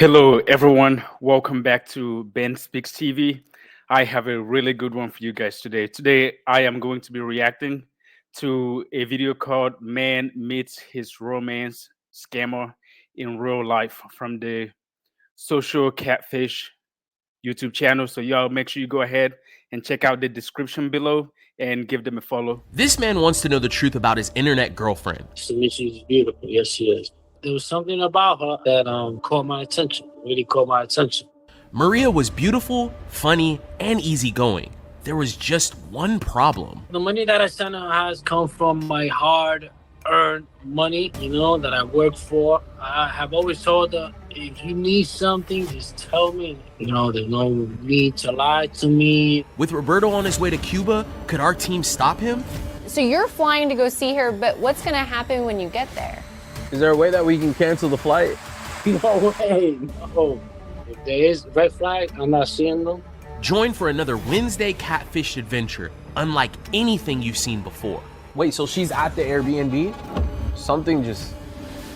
Hello, everyone. Welcome back to Ben Speaks TV. I have a really good one for you guys today. Today, I am going to be reacting to a video called Man Meets His Romance Scammer in Real Life from the Social Catfish YouTube channel. So, y'all make sure you go ahead and check out the description below and give them a follow. This man wants to know the truth about his internet girlfriend. She's beautiful. Yes, she is. There was something about her that caught my attention. Really caught my attention. Maria was beautiful, funny, and easygoing. There was just one problem. The money that I sent her has come from my hard-earned money, that I worked for. I have always told her, if you need something, just tell me. There's no need to lie to me. With Roberto on his way to Cuba, could our team stop him? So you're flying to go see her, but what's going to happen when you get there? Is there a way that we can cancel the flight? No way, no. If there is red flag, I'm not seeing them. Join for another Wednesday Catfished adventure, unlike anything you've seen before. Wait, so she's at the Airbnb? Something just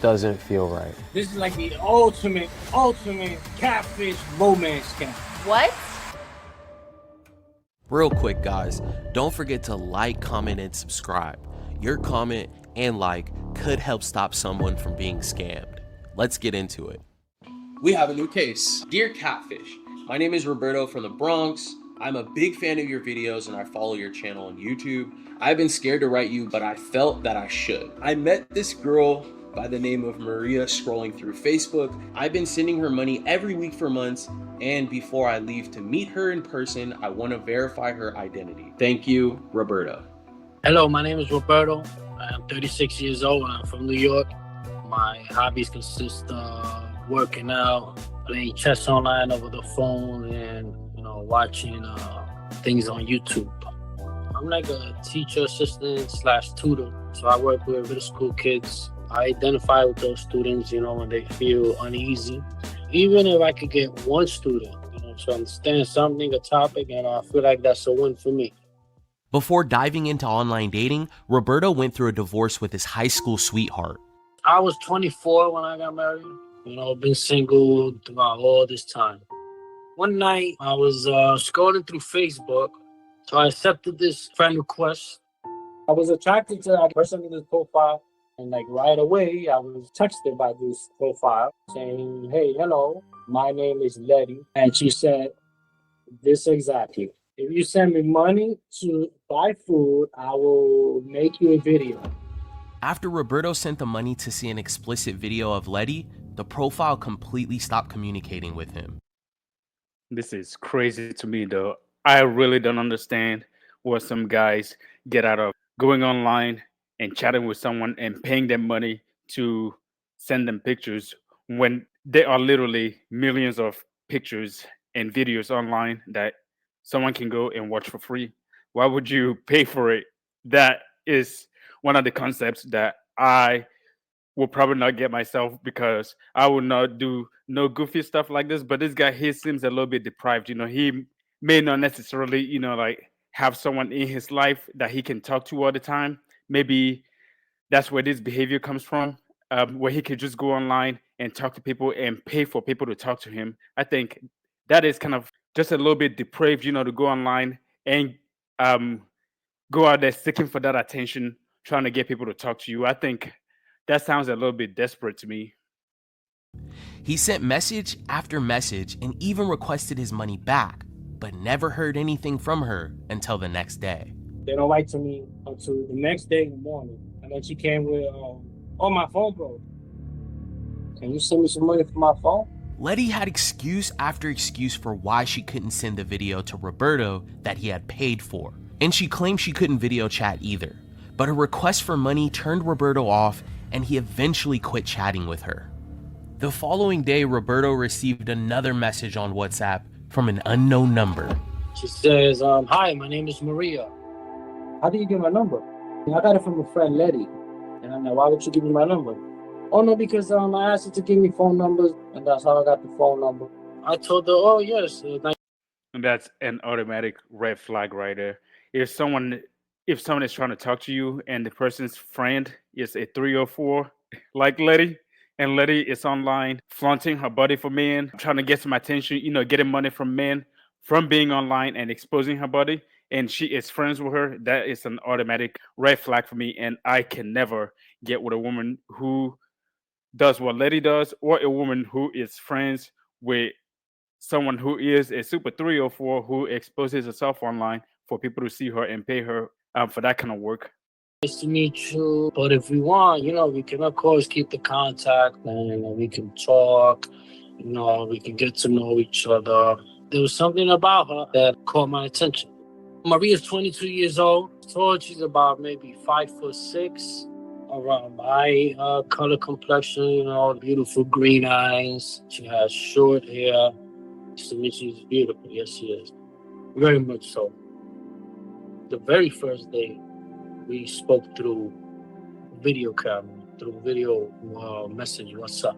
doesn't feel right. This is like the ultimate catfish romance scam. What? Real quick, guys, don't forget to like, comment, and subscribe. Your comment and like could help stop someone from being scammed. Let's get into it. We have a new case. Dear Catfish, my name is Roberto from the Bronx. I'm a big fan of your videos and I follow your channel on YouTube. I've been scared to write you, but I felt that I should. I met this girl by the name of Maria scrolling through Facebook. I've been sending her money every week for months, and before I leave to meet her in person, I want to verify her identity. Thank you, Roberto. Hello, my name is Roberto. I'm 36 years old. I'm from New York. My hobbies consist of working out, playing chess online over the phone, and watching things on YouTube. I'm like a teacher assistant / tutor, so I work with middle school kids. I identify with those students, when they feel uneasy. Even if I could get one student, to understand something, a topic, and I feel like that's a win for me. Before diving into online dating, Roberto went through a divorce with his high school sweetheart. I was 24 when I got married. Been single throughout all this time. One night, I was scrolling through Facebook, so I accepted this friend request. I was attracted to that person in this profile, and right away, I was texted by this profile saying, "Hey, hello, my name is Letty," and she said this exactly: "If you send me money to buy food, I will make you a video." After Roberto sent the money to see an explicit video of Letty, the profile completely stopped communicating with him. This is crazy to me, though. I really don't understand what some guys get out of going online and chatting with someone and paying them money to send them pictures when there are literally millions of pictures and videos online that someone can go and watch for free. Why would you pay for it? That is one of the concepts that I will probably not get myself, because I will not do no goofy stuff like this. But this guy, he seems a little bit deprived. He may not necessarily, have someone in his life that he can talk to all the time. Maybe that's where this behavior comes from, where he could just go online and talk to people and pay for people to talk to him. I think that is kind of just a little bit depraved, to go online and go out there seeking for that attention, trying to get people to talk to you. I think that sounds a little bit desperate to me. He sent message after message and even requested his money back, but never heard anything from her until the next day. They don't write to me until the next day in the morning. And then she came with, "Oh, my phone broke. Can you send me some money for my phone?" Letty had excuse after excuse for why she couldn't send the video to Roberto that he had paid for. And she claimed she couldn't video chat either. But her request for money turned Roberto off, and he eventually quit chatting with her. The following day, Roberto received another message on WhatsApp from an unknown number. She says, "Hi, my name is Maria. How do you get my number?" "I got it from a friend, Letty." And I'm like, "Why would you give me my number?" "Oh, no, because I asked her to give me phone numbers, and that's how I got the phone number." I told her, "Oh, yes." And that's an automatic red flag right there. If someone is trying to talk to you and the person's friend is a 304 like Letty, and Letty is online flaunting her body for men, trying to get some attention, getting money from men from being online and exposing her body, and she is friends with her, that is an automatic red flag for me. And I can never get with a woman who does what Letty does, or a woman who is friends with someone who is a super 304 who exposes herself online for people to see her and pay her for that kind of work. Nice to meet you. But if we want, we can of course keep the contact and we can talk. We can get to know each other. There was something about her that caught my attention. Maria's 22 years old. So she's about maybe 5'6", around my color complexion. Beautiful green eyes. She has short hair. To me, she's beautiful. Yes, she is. Very much so. The very first day, we spoke through video camera, through video message, WhatsApp.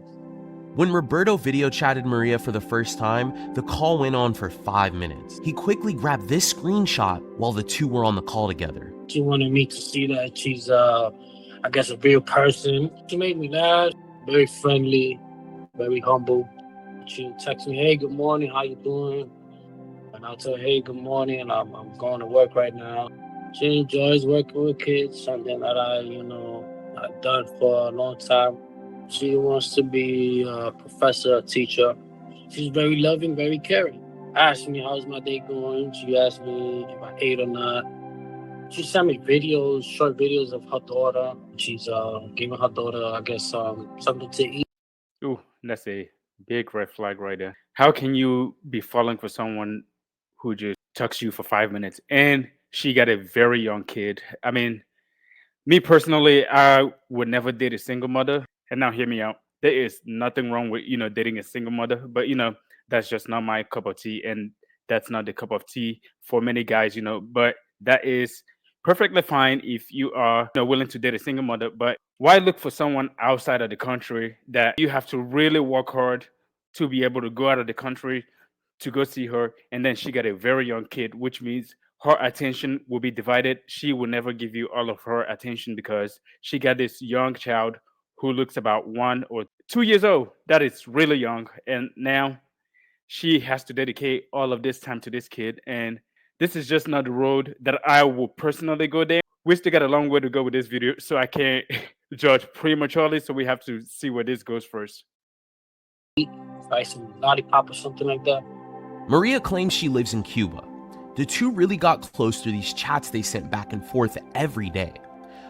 When Roberto video chatted Maria for the first time, the call went on for 5 minutes. He quickly grabbed this screenshot while the two were on the call together. She wanted me to see that she's, I guess, a real person. She made me laugh, very friendly, very humble. She texted me, "Hey, good morning, how you doing?" And I'll tell her, "Hey, good morning, and I'm going to work right now." She enjoys working with kids, something that I've done for a long time. She wants to be a professor, a teacher. She's very loving, very caring. Asked me, "How's my day going?" She asked me if I ate or not. She sent me videos, short videos of her daughter. She's giving her daughter, I guess, something to eat. Ooh, that's a big red flag right there. How can you be falling for someone who just talks to you for 5 minutes and she got a very young kid? I mean, me personally, I would never date a single mother. And now hear me out. There is nothing wrong with, dating a single mother, but that's just not my cup of tea. And that's not the cup of tea for many guys, but that is perfectly fine if you are willing to date a single mother. But why look for someone outside of the country that you have to really work hard to be able to go out of the country to go see her, and then she got a very young kid, which means her attention will be divided. She will never give you all of her attention because she got this young child who looks about 1 or 2 years old. That is really young. And now she has to dedicate all of this time to this kid. And this is just not the road that I will personally go down. We still got a long way to go with this video, so I can't judge prematurely. So we have to see where this goes first. Buy some lollipop or something like that. Maria claims she lives in Cuba. The two really got close through these chats they sent back and forth every day.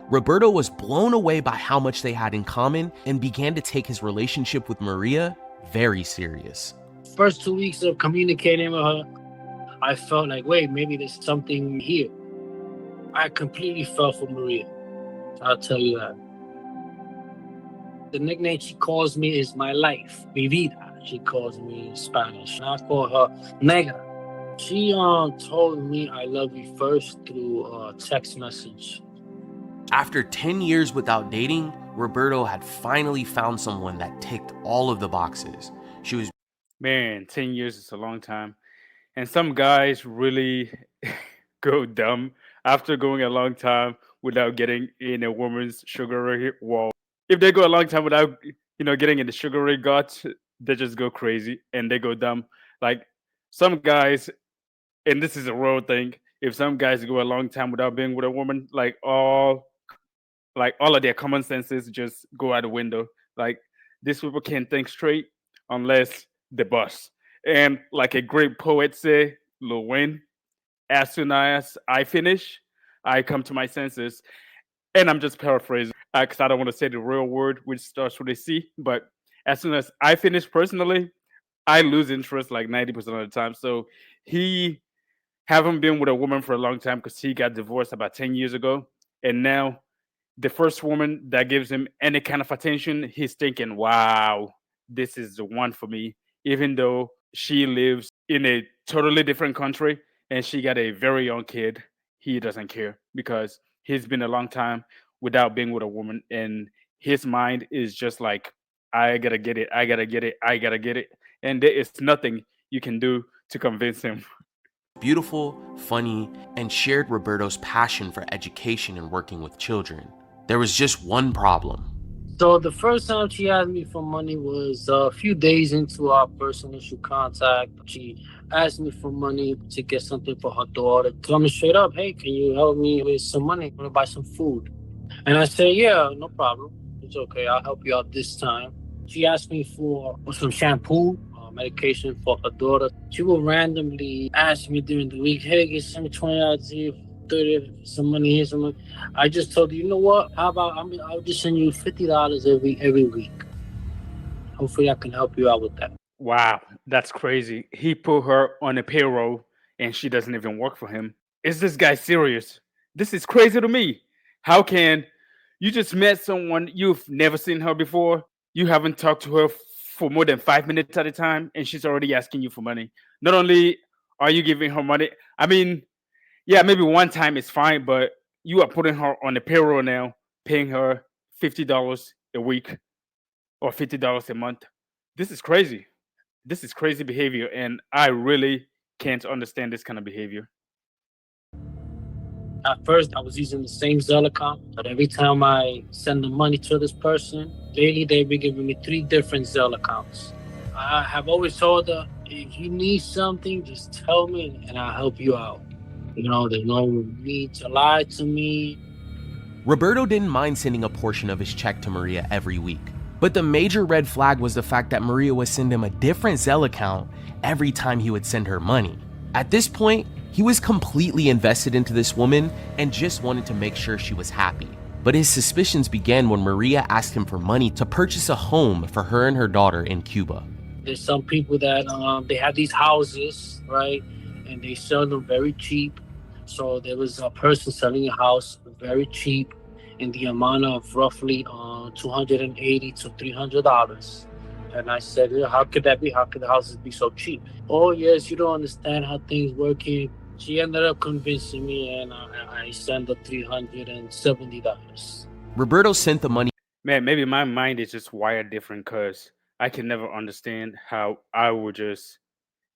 Roberto was blown away by how much they had in common and began to take his relationship with Maria very serious. First 2 weeks of communicating with her, I felt like, wait, maybe there's something here. I completely fell for Maria. I'll tell you that. The nickname she calls me is my life, mi vida. She calls me in Spanish. And I call her Nega. She told me I love you first through a text message. After 10 years without dating, Roberto had finally found someone that ticked all of the boxes. She was... Man, 10 years is a long time. And some guys really go dumb after going a long time without getting in a woman's sugary wall. If they go a long time without, getting in the sugary gut, they just go crazy and they go dumb. Like some guys, and this is a real thing, if some guys go a long time without being with a woman, all of their common senses just go out the window. Like these people can't think straight unless they bust. And like a great poet say, Lil Wayne, as soon as I finish, I come to my senses. And I'm just paraphrasing because I don't want to say the real word, which starts with a C. But as soon as I finish personally, I lose interest like 90% of the time. So he haven't been with a woman for a long time because he got divorced about 10 years ago. And now the first woman that gives him any kind of attention, he's thinking, wow, this is the one for me. Even though she lives in a totally different country and she got a very young kid, he doesn't care because he's been a long time without being with a woman. And his mind is just like, I gotta get it, I gotta get it, I gotta get it. And there is nothing you can do to convince him. Beautiful, funny, and shared Roberto's passion for education and working with children. There was just one problem. So the first time she asked me for money was a few days into our first initial contact. She asked me for money to get something for her daughter. Tell me straight up, hey, can you help me with some money? I want to buy some food. And I said, yeah, no problem. It's okay. I'll help you out this time. She asked me for some shampoo, medication for her daughter. She will randomly ask me during the week, hey, get some $20 here, 30, some money here, some money. I just told her, you know what? How about I'll just send you $50 every week. Hopefully, I can help you out with that. Wow, that's crazy. He put her on a payroll and she doesn't even work for him. Is this guy serious? This is crazy to me. How can you just met someone, you've never seen her before, you haven't talked to her for more than 5 minutes at a time, and she's already asking you for money? Not only are you giving her money, I mean, yeah, maybe one time is fine, but you are putting her on the payroll now, paying her $50 a week or $50 a month. This is crazy. This is crazy behavior, and I really can't understand this kind of behavior. At first, I was using the same Zelle account, but every time I send the money to this person, lately they've been giving me three different Zelle accounts. I have always told her, if you need something, just tell me and I'll help you out. There's no need to lie to me. Roberto didn't mind sending a portion of his check to Maria every week. But the major red flag was the fact that Maria would send him a different Zelle account every time he would send her money. At this point, he was completely invested into this woman and just wanted to make sure she was happy. But his suspicions began when Maria asked him for money to purchase a home for her and her daughter in Cuba. There's some people that they have these houses, right? And they sell them very cheap. So there was a person selling a house very cheap in the amount of roughly $280 to $300. And I said, "Yeah, how could that be? How could the houses be so cheap?" Oh, yes, you don't understand how things work here. She ended up convincing me, and I sent her $370. Roberto sent the money. Man, maybe my mind is just wired different because I can never understand how I would just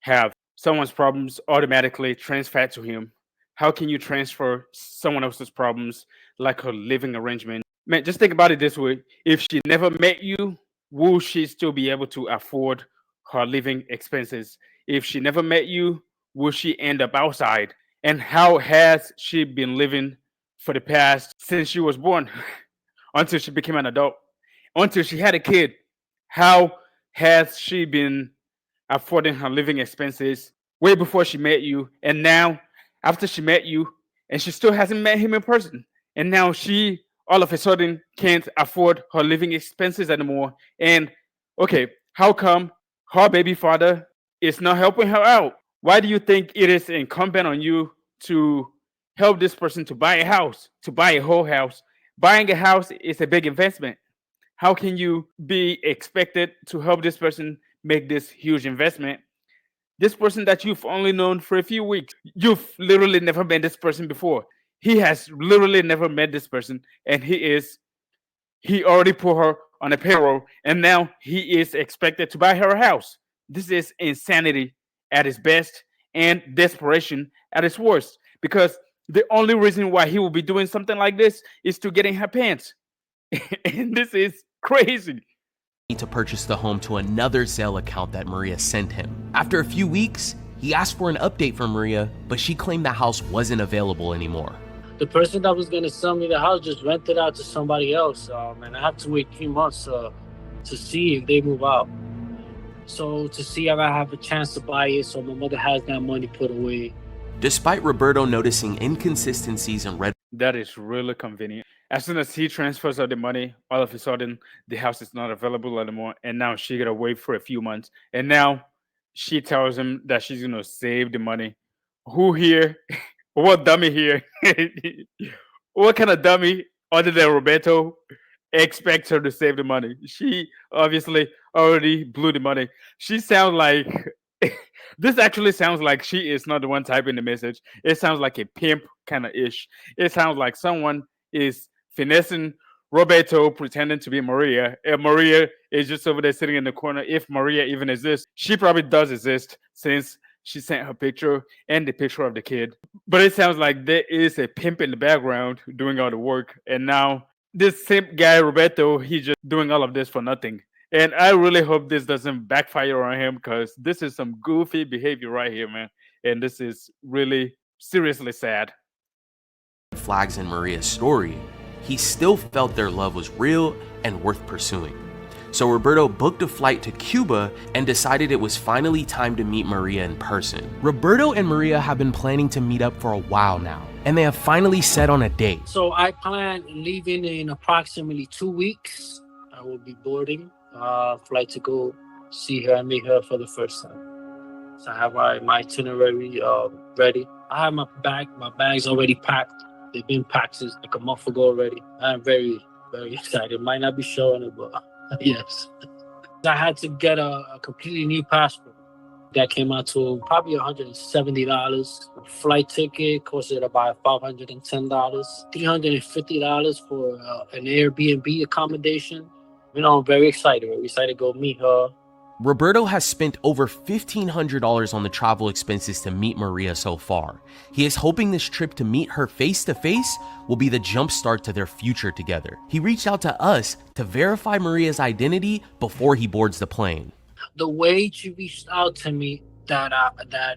have someone's problems automatically transferred to him. How can you transfer someone else's problems like her living arrangement? Man, just think about it this way. If she never met you, will she still be able to afford her living expenses? If she never met you, will she end up outside? And how has she been living for the past since she was born until she became an adult, until she had a kid? How has she been affording her living expenses way before she met you, and now after she met you, and she still hasn't met him in person, and now she all of a sudden can't afford her living expenses anymore? And okay, how come her baby father is not helping her out? Why do you think it is incumbent on you to help this person to buy a house, to buy a whole house? Buying a house is a big investment. How can you be expected to help this person make this huge investment? This person that you've only known for a few weeks, you've literally never met this person before. He has literally never met this person, and he already put her on a payroll, and now he is expected to buy her a house. This is insanity at its best and desperation at its worst. Because the only reason why he will be doing something like this is to get in her pants. And this is crazy. To purchase the home to another Zelle account that Maria sent him. After a few weeks, he asked for an update from Maria, but she claimed the house wasn't available anymore. The person that was going to sell me the house just rented out to somebody else, and I have to wait 3 months to see if they move out. So to see if I have a chance to buy it, so my mother has that money put away. Despite Roberto noticing inconsistencies and red That is really convenient. As soon as he transfers her the money, all of a sudden the house is not available anymore, and now she gotta wait for a few months. And now she tells him that she's gonna save the money. Who here? What dummy here? What kind of dummy other than Roberto expects her to save the money? She obviously already blew the money. She sounds like this actually sounds like she is not the one typing the message. It sounds like a pimp kind of ish. It sounds like someone is finessing Roberto pretending to be Maria, and Maria is just over there sitting in the corner. If Maria even exists, she probably does exist since she sent her picture and the picture of the kid. But it sounds like there is a pimp in the background doing all the work, and now this same guy Roberto, he's just doing all of this for nothing. And I really hope this doesn't backfire on him because this is some goofy behavior right here, man. And this is really seriously sad. Flags in Maria's story, he still felt their love was real and worth pursuing. So Roberto booked a flight to Cuba and decided it was finally time to meet Maria in person. Roberto and Maria have been planning to meet up for a while now, and they have finally set on a date. So I plan leaving in approximately 2 weeks. I will be boarding flight to go see her and meet her for the first time. So I have my itinerary ready. I have my bag's already packed. They've been packed since like a month ago already. I'm very, very excited. Might not be showing it, but yes. I had to get a completely new passport. That came out to probably $170. A flight ticket costed about $510. $350 for an Airbnb accommodation. You know, I'm very excited. Very excited to go meet her. Roberto has spent over $1,500 on the travel expenses to meet Maria so far. He is hoping this trip to meet her face to face will be the jumpstart to their future together. He reached out to us to verify Maria's identity before he boards the plane. The way she reached out to me, that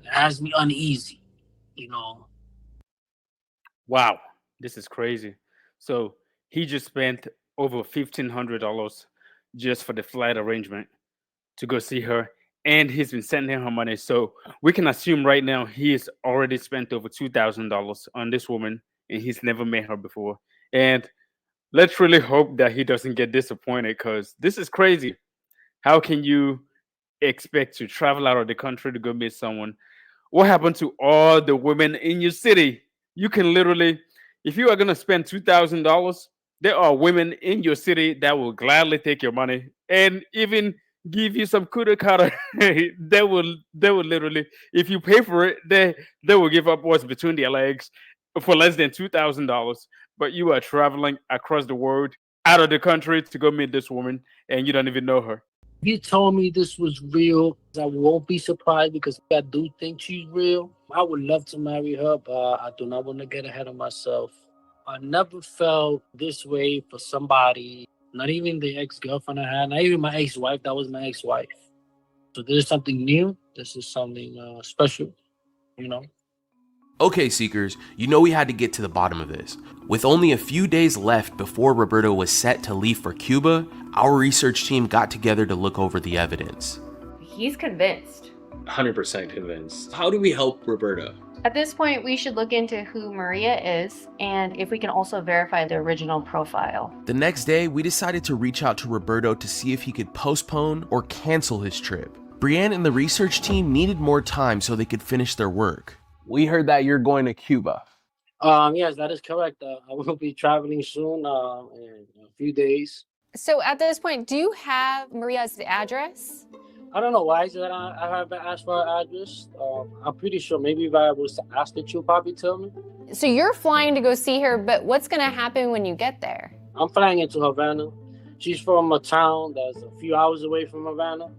has me uneasy, you know. Wow, this is crazy. So he just spent over $1,500 just for the flight arrangement to go see her, and he's been sending her money. So we can assume right now he's already spent over $2,000 on this woman, and he's never met her before. And let's really hope that he doesn't get disappointed because this is crazy. How can you expect to travel out of the country to go meet someone? What happened to all the women in your city? You can literally, if you are going to spend $2,000, there are women in your city that will gladly take your money and even give you some kuda kata. They will literally, if you pay for it, they will give up what's between their legs for less than $2,000. But you are traveling across the world, out of the country to go meet this woman, and you don't even know her. If you told me this was real, I won't be surprised because I do think she's real. I would love to marry her, but I do not want to get ahead of myself. I never felt this way for somebody, not even the ex-girlfriend I had, not even my ex-wife. That was my ex-wife. So this is something new. This is something special, you know. Okay, Seekers, you know we had to get to the bottom of this. With only a few days left before Roberto was set to leave for Cuba, our research team got together to look over the evidence. He's convinced. 100% convinced. How do we help Roberto? At this point, we should look into who Maria is and if we can also verify the original profile. The next day, we decided to reach out to Roberto to see if he could postpone or cancel his trip. Brienne and the research team needed more time so they could finish their work. We heard that you're going to Cuba. Yes, that is correct. I will be traveling soon in a few days. So at this point, do you have Maria's address? I don't know why is that I haven't asked for her address. I'm pretty sure maybe if I was to ask it, she'll probably tell me. So you're flying to go see her, but what's going to happen when you get there? I'm flying into Havana. She's from a town that's a few hours away from Havana.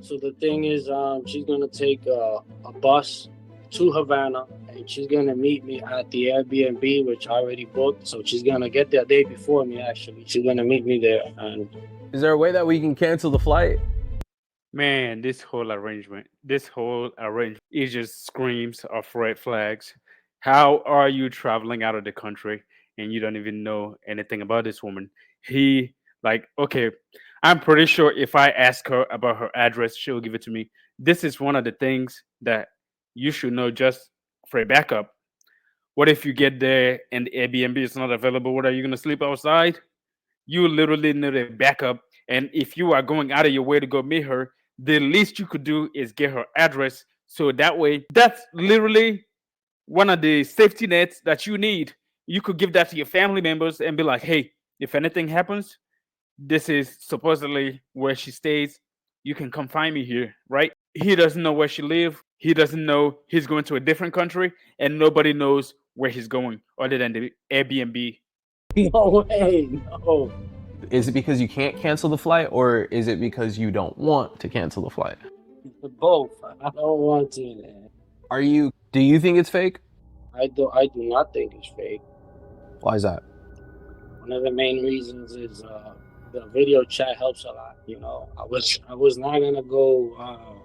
So the thing is, she's going to take a bus to Havana, and she's going to meet me at the Airbnb, which I already booked. So she's going to get there a day before me, actually. She's going to meet me there. And Is there a way that we can cancel the flight? Man, this whole arrangement it just screams of red flags. How are you traveling out of the country and you don't even know anything about this woman? Okay, I'm pretty sure if I ask her about her address, she'll give it to me. This is one of the things that you should know just for a backup. What if you get there and the Airbnb is not available? What are you going to sleep outside? You literally need a backup. And if you are going out of your way to go meet her, the least you could do is get her address. So that way, that's literally one of the safety nets that you need. You could give that to your family members and be like, hey, if anything happens, this is supposedly where she stays. You can come find me here, right? He doesn't know where she lives. He doesn't know he's going to a different country, and nobody knows where he's going other than the Airbnb. no way, no. Is it because you can't cancel the flight, or is it because you don't want to cancel the flight? Both. I don't want to, man. Do you think it's fake? I do not think it's fake. Why is that? One of the main reasons is the video chat helps a lot. You know, I was not gonna go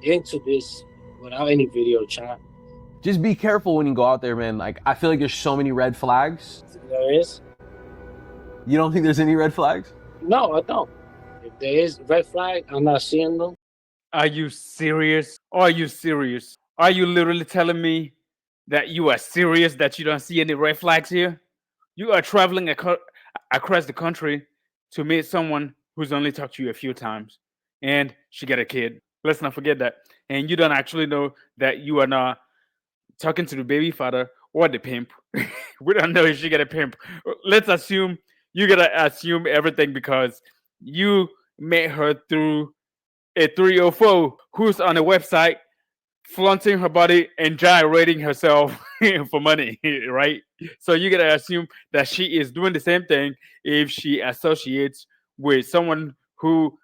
into this without any video chat. Just be careful when you go out there, man. Like, I feel like there's so many red flags. There is? You don't think there's any red flags? No, I don't. If there is red flag, I'm not seeing them. Are you serious? Are you serious? Are you literally telling me that you are serious that you don't see any red flags here? You are traveling across the country to meet someone who's only talked to you a few times, and she got a kid. Let's not forget that. And you don't actually know that you are not talking to the baby father or the pimp. We don't know if she got a pimp. Let's assume you gotta assume everything because you met her through a 304 who's on a website flaunting her body and gyrating herself for money, right? So you gotta assume that she is doing the same thing if she associates with someone who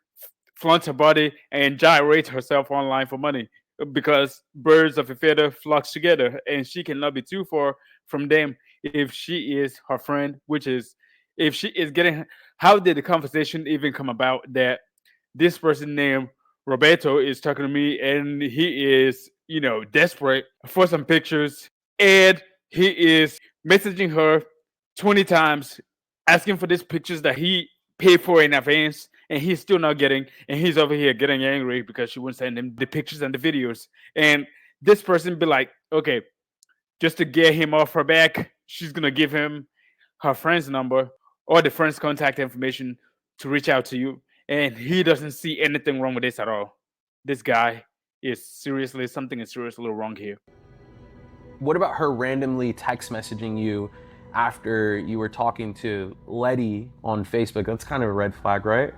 flaunts her body and gyrates herself online for money because birds of a feather flocks together and she cannot be too far from them if she is her friend, which is if she is getting how did the conversation even come about that this person named Roberto is talking to me and he is, desperate for some pictures and he is messaging her 20 times asking for these pictures that he paid for in advance and he's still not getting and he's over here getting angry because she wouldn't send him the pictures and the videos. And this person be like, okay, just to get him off her back, she's gonna give him her friend's number or the friend's contact information to reach out to you. And he doesn't see anything wrong with this at all. This guy is something is seriously wrong here. What about her randomly text messaging you after you were talking to Letty on Facebook? That's kind of a red flag, right?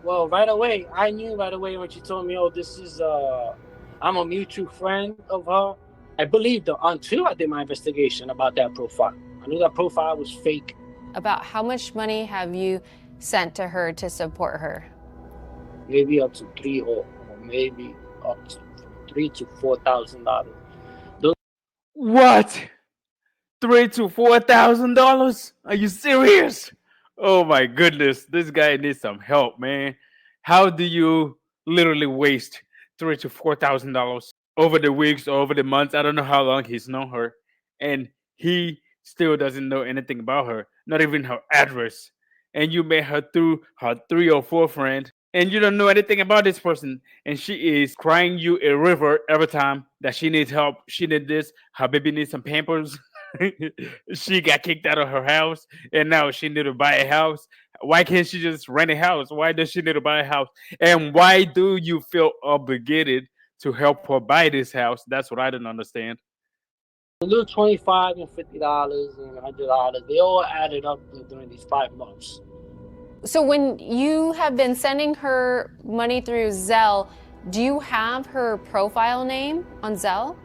Well, right away, I knew right away when she told me, oh, this is, I'm a mutual friend of her. I believed her until I did my investigation about that profile. I knew that profile was fake. About how much money have you sent to her to support her? Maybe up to $3,000 or maybe up to $3,000 to $4,000. What? $3,000 to $4,000? Are you serious? Oh my goodness, this guy needs some help, man. How do you literally waste $3,000 to $4,000 over the weeks or over the months? I don't know how long he's known her, and he still doesn't know anything about her, not even her address. And you met her through her 304 friend, and you don't know anything about this person, and she is crying you a river every time that she needs help. She needs this. Her baby needs some Pampers. She got kicked out of her house, and now she need to buy a house. Why can't she just rent a house? Why does she need to buy a house? And why do you feel obligated to help her buy this house? That's what I don't understand. A little $25 and $50 and $100. They all added up during these 5 months. So when you have been sending her money through Zelle, do you have her profile name on Zelle?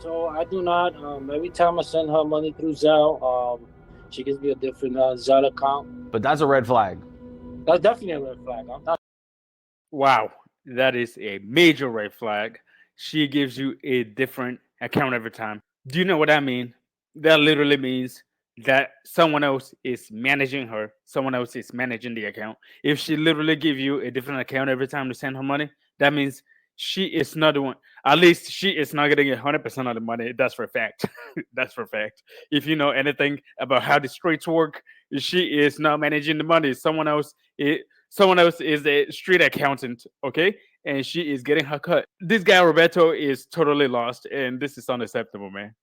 So I do not. Every time I send her money through Zelle, she gives me a different Zelle account. But that's a red flag. That's definitely a red flag. Wow, that is a major red flag. She gives you a different account every time. Do you know what that means? That literally means that someone else is managing her. Someone else is managing the account. If she literally give you a different account every time to send her money, that means she is not the one. At least she is not getting 100% of the money. That's for a fact. That's for a fact. If you know anything about how the streets work, she is not managing the money. Someone else is a street accountant, okay? And she is getting her cut. This guy Roberto is totally lost, and this is unacceptable, man.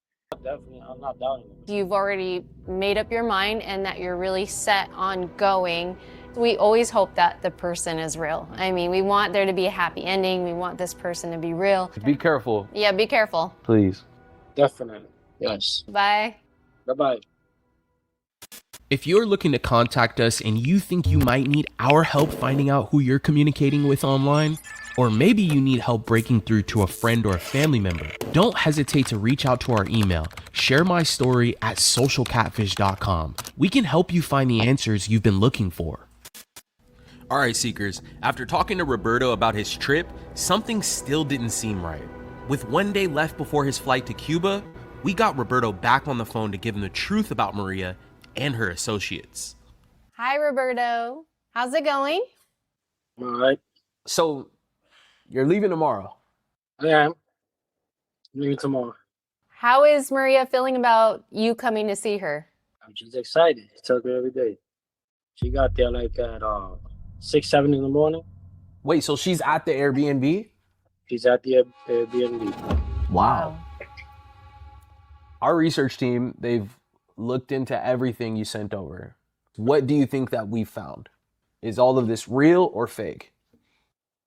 Definitely, I'm not doubting it. You've already made up your mind and that you're really set on going. We always hope that the person is real. I mean, we want there to be a happy ending. We want this person to be real. Be careful. Yeah, be careful. Please. Definitely. Yes. Bye. Bye-bye. If you're looking to contact us and you think you might need our help finding out who you're communicating with online, or maybe you need help breaking through to a friend or a family member, don't hesitate to reach out to our email, sharemystory@socialcatfish.com. We can help you find the answers you've been looking for. All right, Seekers, after talking to Roberto about his trip, something still didn't seem right. With 1 day left before his flight to Cuba, we got Roberto back on the phone to give him the truth about Maria and her associates. Hi, Roberto. How's it going? All right. So you're leaving tomorrow. I am. Maybe tomorrow. How is Maria feeling about you coming to see her? I'm just excited. I tell her every day. She got there like at 6, 7 in the morning. Wait, so she's at the Airbnb? She's at the Airbnb. Wow. Our research team, they've looked into everything you sent over. What do you think that we found? Is all of this real or fake?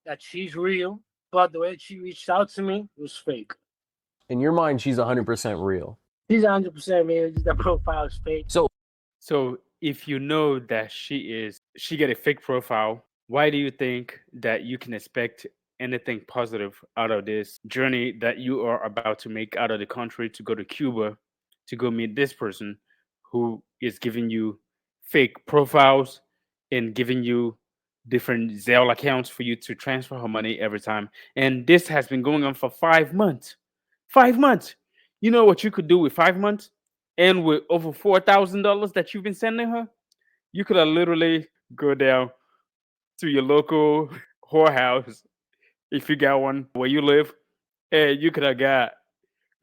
That she's real, but the way she reached out to me was fake. In your mind, she's 100% real. She's 100% real. Just that profile is fake. So if you know that she get a fake profile, why do you think that you can expect anything positive out of this journey that you are about to make out of the country to go to Cuba to go meet this person who is giving you fake profiles and giving you different Zelle accounts for you to transfer her money every time? And this has been going on for 5 months. 5 months. You know what you could do with 5 months? And with over $4,000 that you've been sending her, you could have literally go down to your local whorehouse if you got one where you live, and you could have got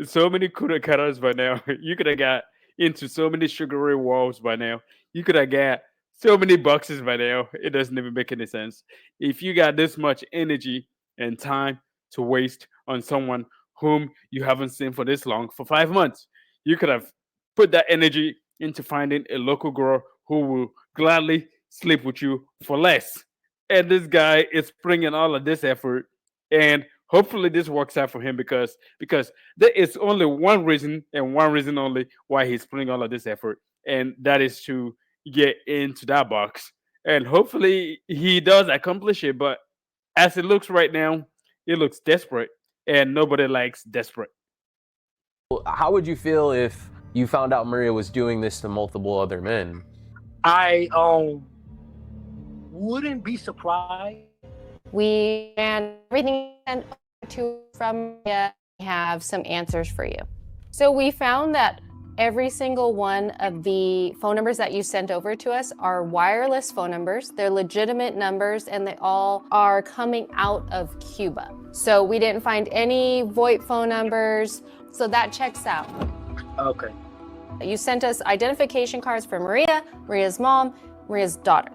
so many kuda cutters by now. You could have got into so many sugary walls by now. You could have got so many boxes by now. It doesn't even make any sense. If you got this much energy and time to waste on someone whom you haven't seen for this long, for 5 months, you could have put that energy into finding a local girl who will gladly sleep with you for less. And this guy is bringing all of this effort, and hopefully this works out for him because there is only one reason and one reason only why he's putting all of this effort, and that is to get into that box. And hopefully he does accomplish it. But as it looks right now, it looks desperate, and nobody likes desperate. How would you feel if you found out Maria was doing this to multiple other men? I wouldn't be surprised. We ran everything sent over to from Maria. We have some answers for you. So we found that every single one of the phone numbers that you sent over to us are wireless phone numbers. They're legitimate numbers, and they all are coming out of Cuba. So we didn't find any VoIP phone numbers, so that checks out. Okay. You sent us identification cards for Maria, Maria's mom, Maria's daughter.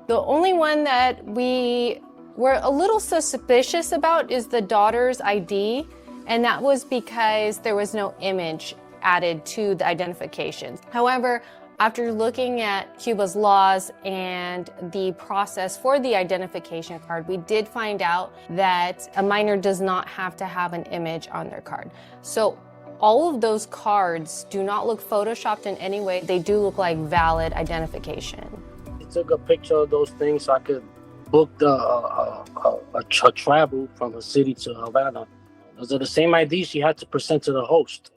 The only one that we were a little suspicious about is the daughter's ID, and that was because there was no image added to the identifications. However, after looking at Cuba's laws and the process for the identification card, we did find out that a minor does not have to have an image on their card. So all of those cards do not look photoshopped in any way. They do look like valid identification. I took a picture of those things so I could book a travel from a city to Havana. Those are the same IDs she had to present to the host.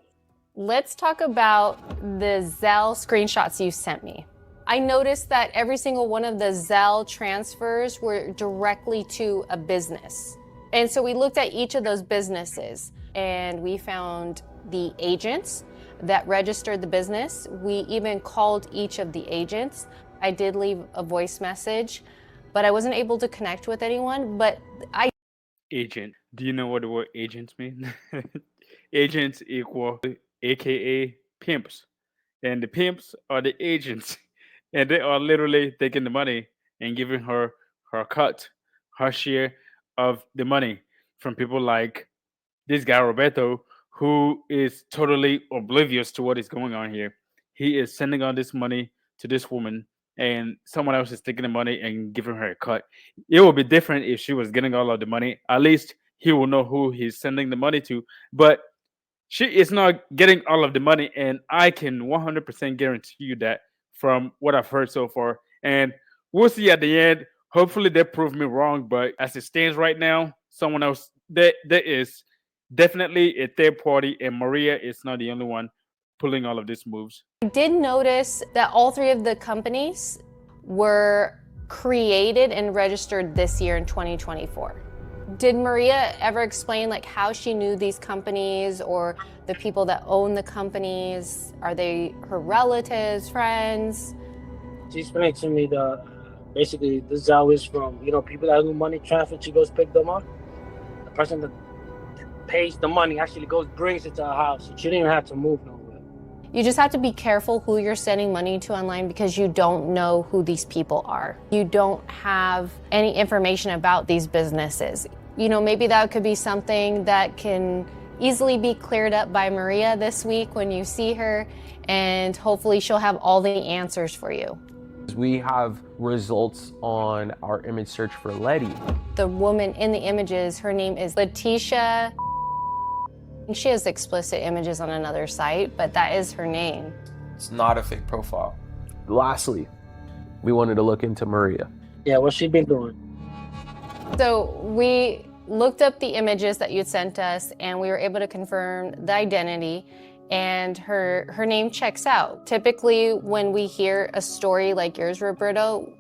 Let's talk about the Zelle screenshots you sent me. I noticed that every single one of the Zelle transfers were directly to a business. And so we looked at each of those businesses, and we found the agents that registered the business. We even called each of the agents. I did leave a voice message, but I wasn't able to connect with anyone. But Agent. Do you know what the word agents mean? Agents equal AKA pimps. And the pimps are the agents. And they are literally taking the money and giving her her cut, her share of the money from people like this guy Roberto, who is totally oblivious to what is going on here. He is sending all this money to this woman, and someone else is taking the money and giving her a cut. It would be different if she was getting all of the money. At least he will know who he's sending the money to. But she is not getting all of the money, and I can 100% guarantee you that from what I've heard so far. And we'll see at the end. Hopefully they prove me wrong, but as it stands right now, someone else there is definitely a third party, and Maria is not the only one pulling all of these moves. I did notice that all three of the companies were created and registered this year in 2024. Did Maria ever explain like how she knew these companies or the people that own the companies? Are they her relatives, friends? She explained to me that basically this is always from, people that do money transfer. She goes pick them up. The person that pays the money actually brings it to her house. So she didn't even have to move nowhere. You just have to be careful who you're sending money to online because you don't know who these people are. You don't have any information about these businesses. Maybe that could be something that can easily be cleared up by Maria this week when you see her, and hopefully she'll have all the answers for you. We have results on our image search for Letty. The woman in the images, her name is Letitia. She has explicit images on another site, but that is her name. It's not a fake profile. Lastly, we wanted to look into Maria. Yeah, what's she been doing? So we looked up the images that you'd sent us, and we were able to confirm the identity, and her name checks out. Typically, when we hear a story like yours, Roberto,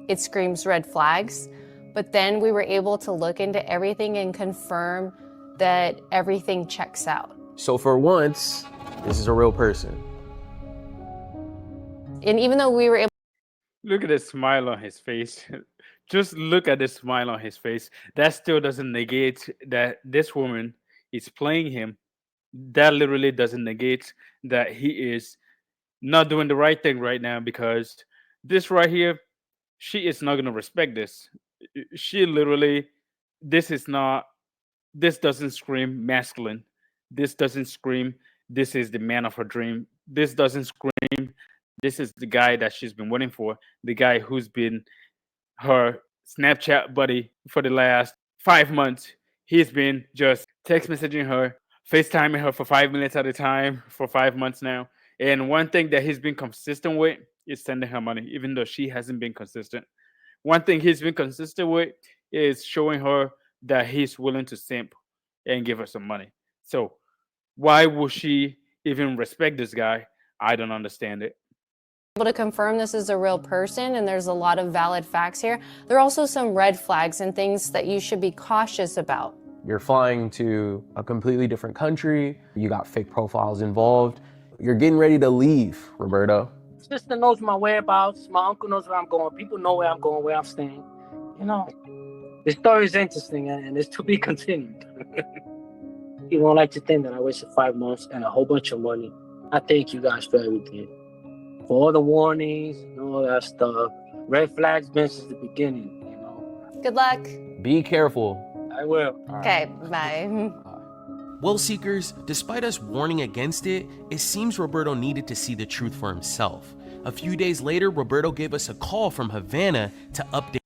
it screams red flags. But then we were able to look into everything and confirm that everything checks out. So for once, this is a real person. And even though we were able Look at the smile on his face. Just look at the smile on his face. That still doesn't negate that this woman is playing him. That literally doesn't negate that he is not doing the right thing right now, because this right here, she is not going to respect this. She literally, this is not, this doesn't scream masculine. This doesn't scream, this is the man of her dream. This doesn't scream, this is the guy that she's been waiting for, the guy who's been her Snapchat buddy for the last 5 months. He's been just text messaging her, FaceTiming her for 5 minutes at a time for 5 months now. And one thing that he's been consistent with is sending her money, even though she hasn't been consistent. One thing he's been consistent with is showing her that he's willing to simp and give her some money. So why would she even respect this guy? I don't understand it. to confirm this is a real person and there's a lot of valid facts here, there are also some red flags and things that you should be cautious about. You're flying to a completely different country. You got fake profiles involved. You're getting ready to leave, Roberto. Sister knows my whereabouts. My uncle knows where I'm going. People know where I'm going, where I'm staying. The story is interesting and it's to be continued. You won't like to think that I wasted 5 months and a whole bunch of money. I thank you guys for everything. For all the warnings and all that stuff. Red flags been since the beginning, Good luck. Be careful. I will. Okay, bye. Well, Seekers, despite us warning against it, it seems Roberto needed to see the truth for himself. A few days later, Roberto gave us a call from Havana to update.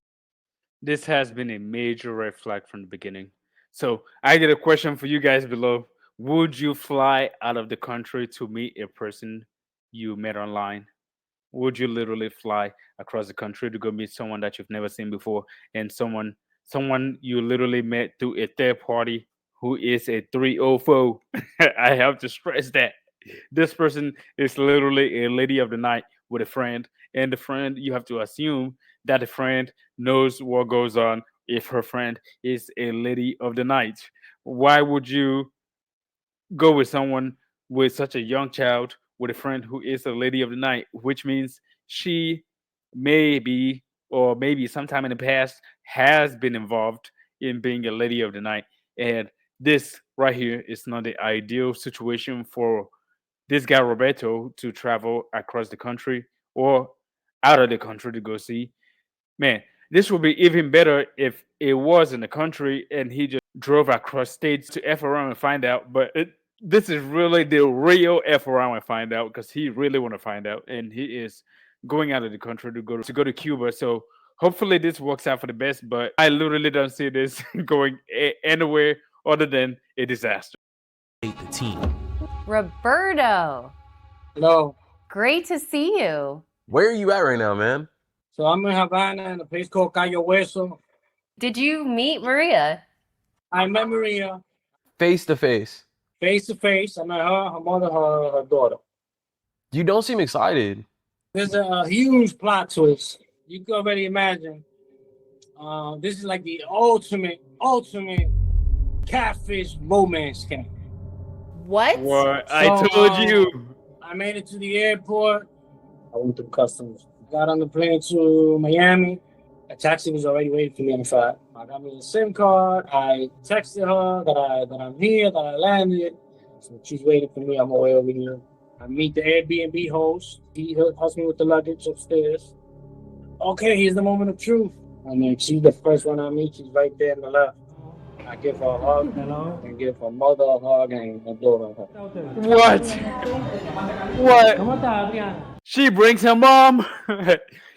This has been a major red flag from the beginning. So I did a question for you guys below. Would you fly out of the country to meet a person you met online? Would you literally fly across the country to go meet someone that you've never seen before, and someone you literally met through a third party who is a 304? I have to stress that this person is literally a lady of the night with a friend, and the friend, you have to assume that the friend knows what goes on if her friend is a lady of the night. Why would you go with someone with such a young child with a friend who is a lady of the night, which means she may be, or maybe sometime in the past has been involved in being a lady of the night? And this right here is not the ideal situation for this guy Roberto to travel across the country or out of the country to go see. Man, this would be even better if it was in the country and he just drove across states to F around and find out. But this is really the real F around and find out, because he really want to find out, and he is going out of the country to go to Cuba. So hopefully this works out for the best. But I literally don't see this going anywhere other than a disaster. The team. Roberto, Hello. great to see you. Where are you at right now, man? So I'm in Havana in a place called Cayo Hueso. Did you meet Maria? I met Maria Face to face. face to face. I met her mother, her daughter. You don't seem excited. There's a huge plot twist. You can already imagine. This is like the ultimate ultimate catfish romance scam. What? What? I So, told you. I made it to the airport. I went through customs. Got on the plane to Miami. A taxi was already waiting for me on the side. I got me a SIM card. I texted her that I'm here, that I landed. So she's waiting for me on my way over here. I meet the Airbnb host. He helps me with the luggage upstairs. Okay, here's the moment of truth. And then she's the first one I meet. She's right there on the left. I give her a hug. Hello. And give her mother a hug and her daughter a hug. What? What? She brings her mom.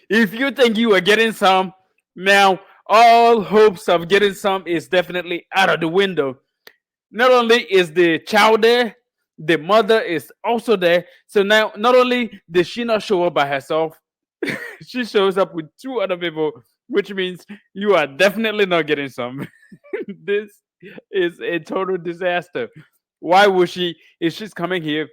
If you think you are getting some, now all hopes of getting some is definitely out of the window. Not only is the child there, the mother is also there. So now, not only did she not show up by herself, she shows up with two other people, which means you are definitely not getting some. This is a total disaster. Why would she? If she's coming here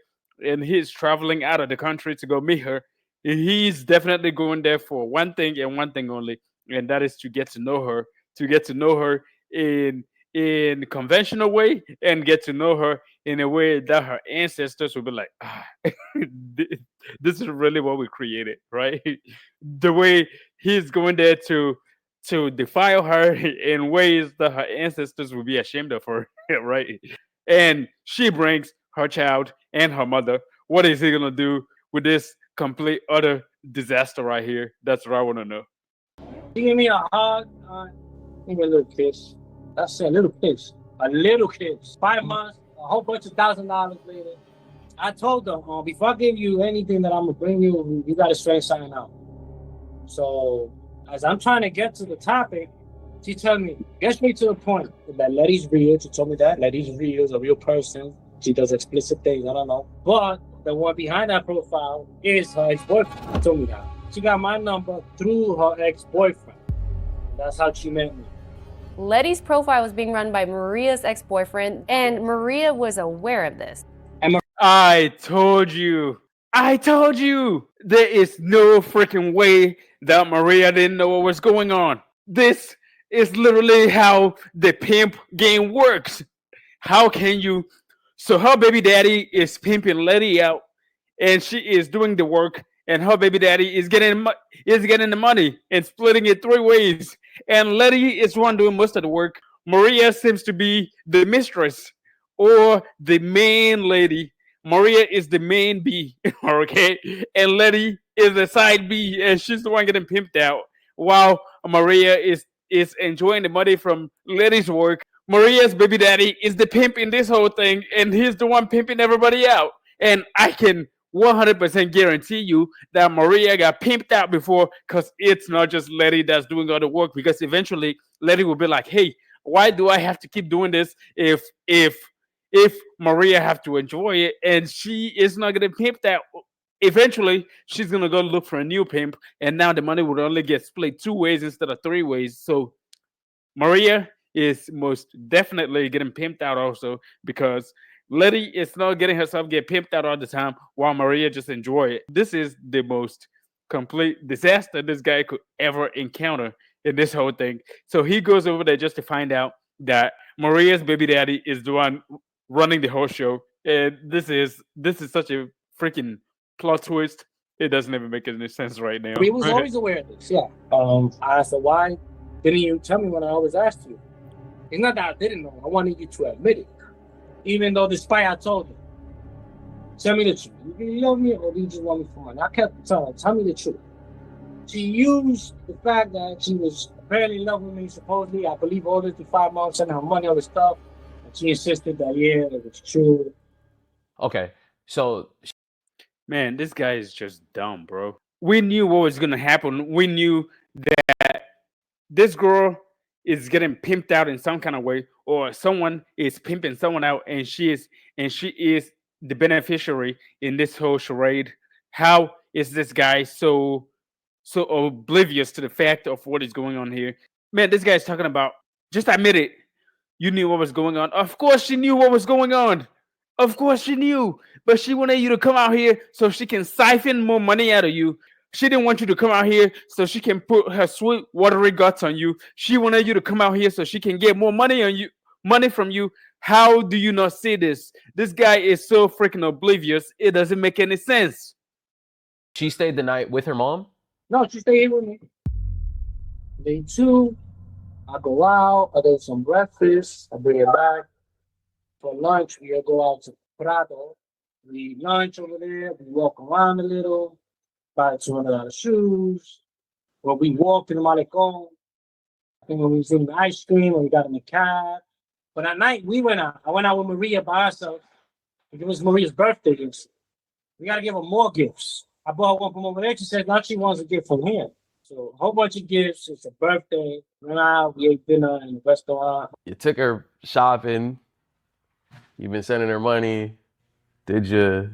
and he's traveling out of the country to go meet her, he's definitely going there for one thing and one thing only, and that is to get to know her, to get to know her in conventional way and get to know her in a way that her ancestors would be like, this is really what we created, right? The way he's going there to defile her in ways that her ancestors would be ashamed of her, right? And she brings her child and her mother. What is he gonna do with this complete utter disaster right here? That's what I want to know. She gave me a hug. Give me a little kiss. That's it, a little kiss. A little kiss. 5 months, a whole bunch of $1,000 later. I told her, before I give you anything that I'm going to bring you, you got to straighten something out. So, as I'm trying to get to the topic, she told me, get straight to the point. That Letty's real. She told me that. Letty's real, is a real person. She does explicit things, I don't know. But the one behind that profile is her ex-boyfriend. She told me that. She got my number through her ex-boyfriend. That's how she met me. Letty's profile was being run by Maria's ex-boyfriend, and Maria was aware of this. I told you. I told you. There is no freaking way that Maria didn't know what was going on. This is literally how the pimp game works. How can you? So her baby daddy is pimping Letty out, and she is doing the work, and her baby daddy is getting the money and splitting it three ways. And Letty is one doing most of the work. Maria seems to be the mistress or the main lady. Maria is the main B, okay? And Letty is the side B, and she's the one getting pimped out, while Maria is enjoying the money from Letty's work. Maria's baby daddy is the pimp in this whole thing, and he's the one pimping everybody out. And I can 100% guarantee you that Maria got pimped out before, because it's not just Letty that's doing all the work. Because eventually Letty will be like, "Hey, why do I have to keep doing this if Maria have to enjoy it and she is not gonna pimp that?" Eventually she's gonna go look for a new pimp, and now the money would only get split two ways instead of three ways. So Maria is most definitely getting pimped out also, because Letty is not getting herself get pimped out all the time while Maria just enjoy it. This is the most complete disaster this guy could ever encounter in this whole thing. So he goes over there just to find out that Maria's baby daddy is the one running the whole show. And this is such a freaking plot twist. It doesn't even make any sense right now. He was always aware of this, yeah. I asked her, why didn't you tell me when I always asked you? It's not that I didn't know. I wanted you to admit it. Even though despite I told her, tell me the truth. You love me or do you just want me for money? I kept telling her, tell me the truth. She used the fact that she was apparently in love with me, supposedly. I believe all this for 5 months, sending her money, all this stuff. And she insisted that, yeah, it was true. Okay, so Man, this guy is just dumb, bro. We knew what was gonna happen. We knew that this girl is getting pimped out in some kind of way, or someone is pimping someone out, and she is the beneficiary in this whole charade. How is this guy so oblivious to the fact of what is going on here? Man, this guy is talking about, just admit it. You knew what was going on. Of course she knew what was going on. Of course she knew. But she wanted you to come out here so she can siphon more money out of you. She didn't want you to come out here so she can put her sweet watery guts on you. She wanted you to come out here so she can get more money on you, money from you. How do you not see this? This guy is so freaking oblivious. It doesn't make any sense. She stayed the night with her mom? No, she stayed here with me. Day 2, I go out, I get some breakfast, I bring it back. For lunch, we go out to Prado. We eat lunch over there, we walk around a little, buy $200 shoes. Well, we walked in the Malecon. I think when we was eating the ice cream and we got in the cab. But at night, we went out. I went out with Maria by herself. It was Maria's birthday. We got to give her more gifts. I bought her one from over there. She said now she wants a gift from here. So a whole bunch of gifts. It's a birthday. Went out. We ate dinner in the restaurant. You took her shopping. You've been sending her money. Did you?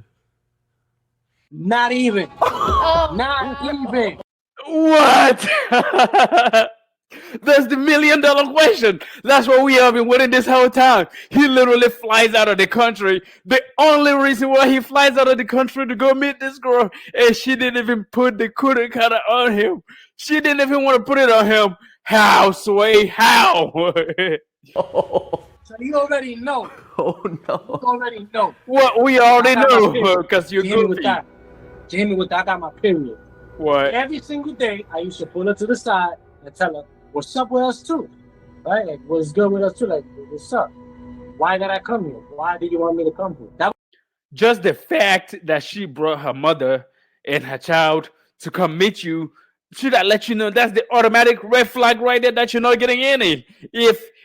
Not even. Not even. What? That's the $1 million question. That's what we have been waiting this whole time. He literally flies out of the country. The only reason why he flies out of the country to go meet this girl, and she didn't even put the kuda kata on him. She didn't even want to put it on him. How, Sway? How? So you already know. Oh You no. already know. What we already I got my know, period. because you're She hit me with goofy. that. She hit me with that. I got my period. What? Every single day, I used to pull her to the side and tell her, what's up with us too? Right? Like, what's good with us too? Like, what's up? Why did I come here? Why did you want me to come here? That Just the fact that she brought her mother and her child to come meet you, should I let you know that's the automatic red flag right there that you're not getting any?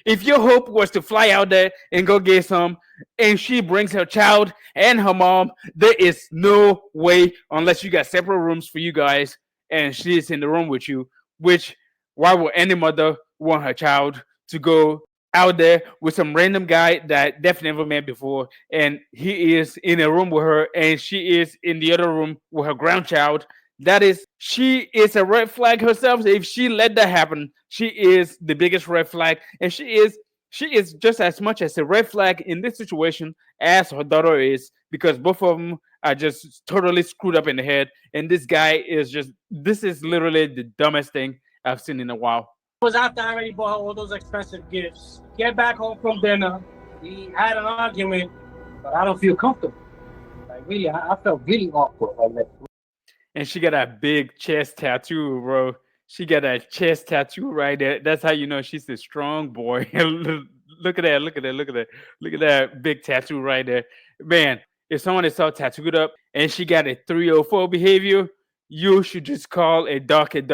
If your hope was to fly out there and go get some, and she brings her child and her mom, there is no way unless you got separate rooms for you guys and she's in the room with you. Which why would any mother want her child to go out there with some random guy that they've never met before, and he is in a room with her and she is in the other room with her grandchild? She is a red flag herself. If she let that happen, she is the biggest red flag, and she is just as much as a red flag in this situation as her daughter is, because both of them are just totally screwed up in the head. And this guy is just, this is literally the dumbest thing I've seen in a while. was after I already bought her all those expensive gifts. Get back home from dinner. We had an argument, but I don't feel comfortable. Like, really, I felt really awkward. Like, And she got a big chest tattoo, bro. She got a chest tattoo right there. That's how you know she's a strong boy. Look at that, look at that, look at that. Look at that big tattoo right there. Man, if someone is so tattooed up and she got a 304 behavior, you should just call a duck, and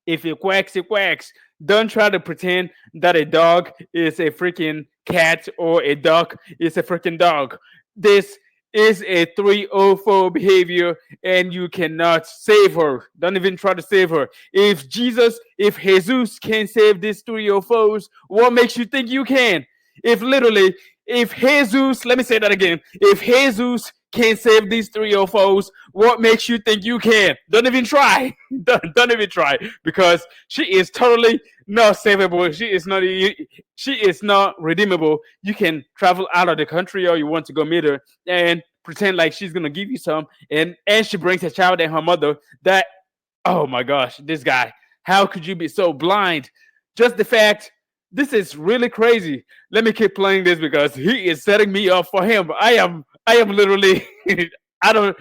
if it quacks, it quacks. Don't try to pretend that a dog is a freaking cat or a duck is a freaking dog. This is a 304 behavior, and you cannot save her. Don't even try to save her. If Jesus can save these 304s, what makes you think you can? If Jesus, let me say that again. If Jesus can save these 304s, what makes you think you can? Don't even try. Don't even try, because she is totally not savable. She is not redeemable. You can travel out of the country, or you want to go meet her and pretend like she's gonna give you some, and she brings her child and her mother. That, oh my gosh, this guy, how could you be so blind? Just the fact, this is really crazy. Let me keep playing this because he is setting me up for him. I am literally I don't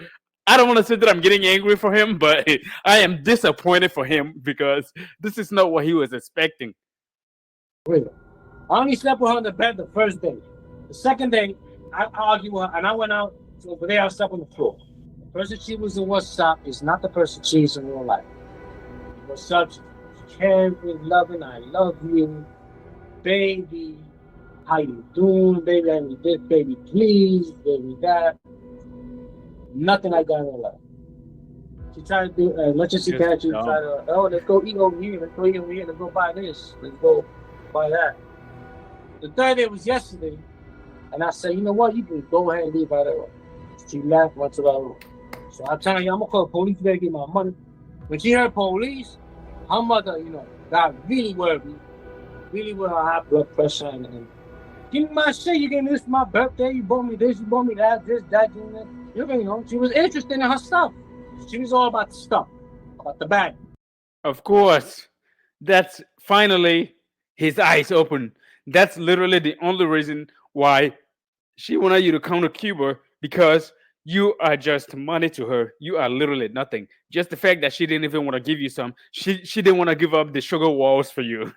want to say that I'm getting angry for him, but I am disappointed for him because this is not what he was expecting. I only slept with her in the bed the first day. The second day, I argued with her, and I went out. So over there, I slept on the floor. The person she was in WhatsApp is not the person she is in real life. What's up? She's caring, loving. I love you, baby. How you doing, baby? I need this, baby, please, baby, that. Nothing like that in real life. She tried to do as much as she can. She tried to, oh, let's go eat over here. Let's go eat over here. Let's go buy this. Let's go buy that. The third day was yesterday, and I said, you know what? You can go ahead and leave right away. She left, went to the room. So I'm telling you, I'm gonna call the police today to get my money. When she heard police, her mother, got really worried. Really worried. I have blood pressure and give me my shit. You gave me this for my birthday. You bought me this. You bought me that. This, that, and that. She was interested in her stuff. She was all about the stuff, about the bag. Of course, that's finally his eyes open. That's literally the only reason why she wanted you to come to Cuba, because you are just money to her. You are literally nothing. Just the fact that she didn't even want to give you some. She didn't want to give up the sugar walls for you.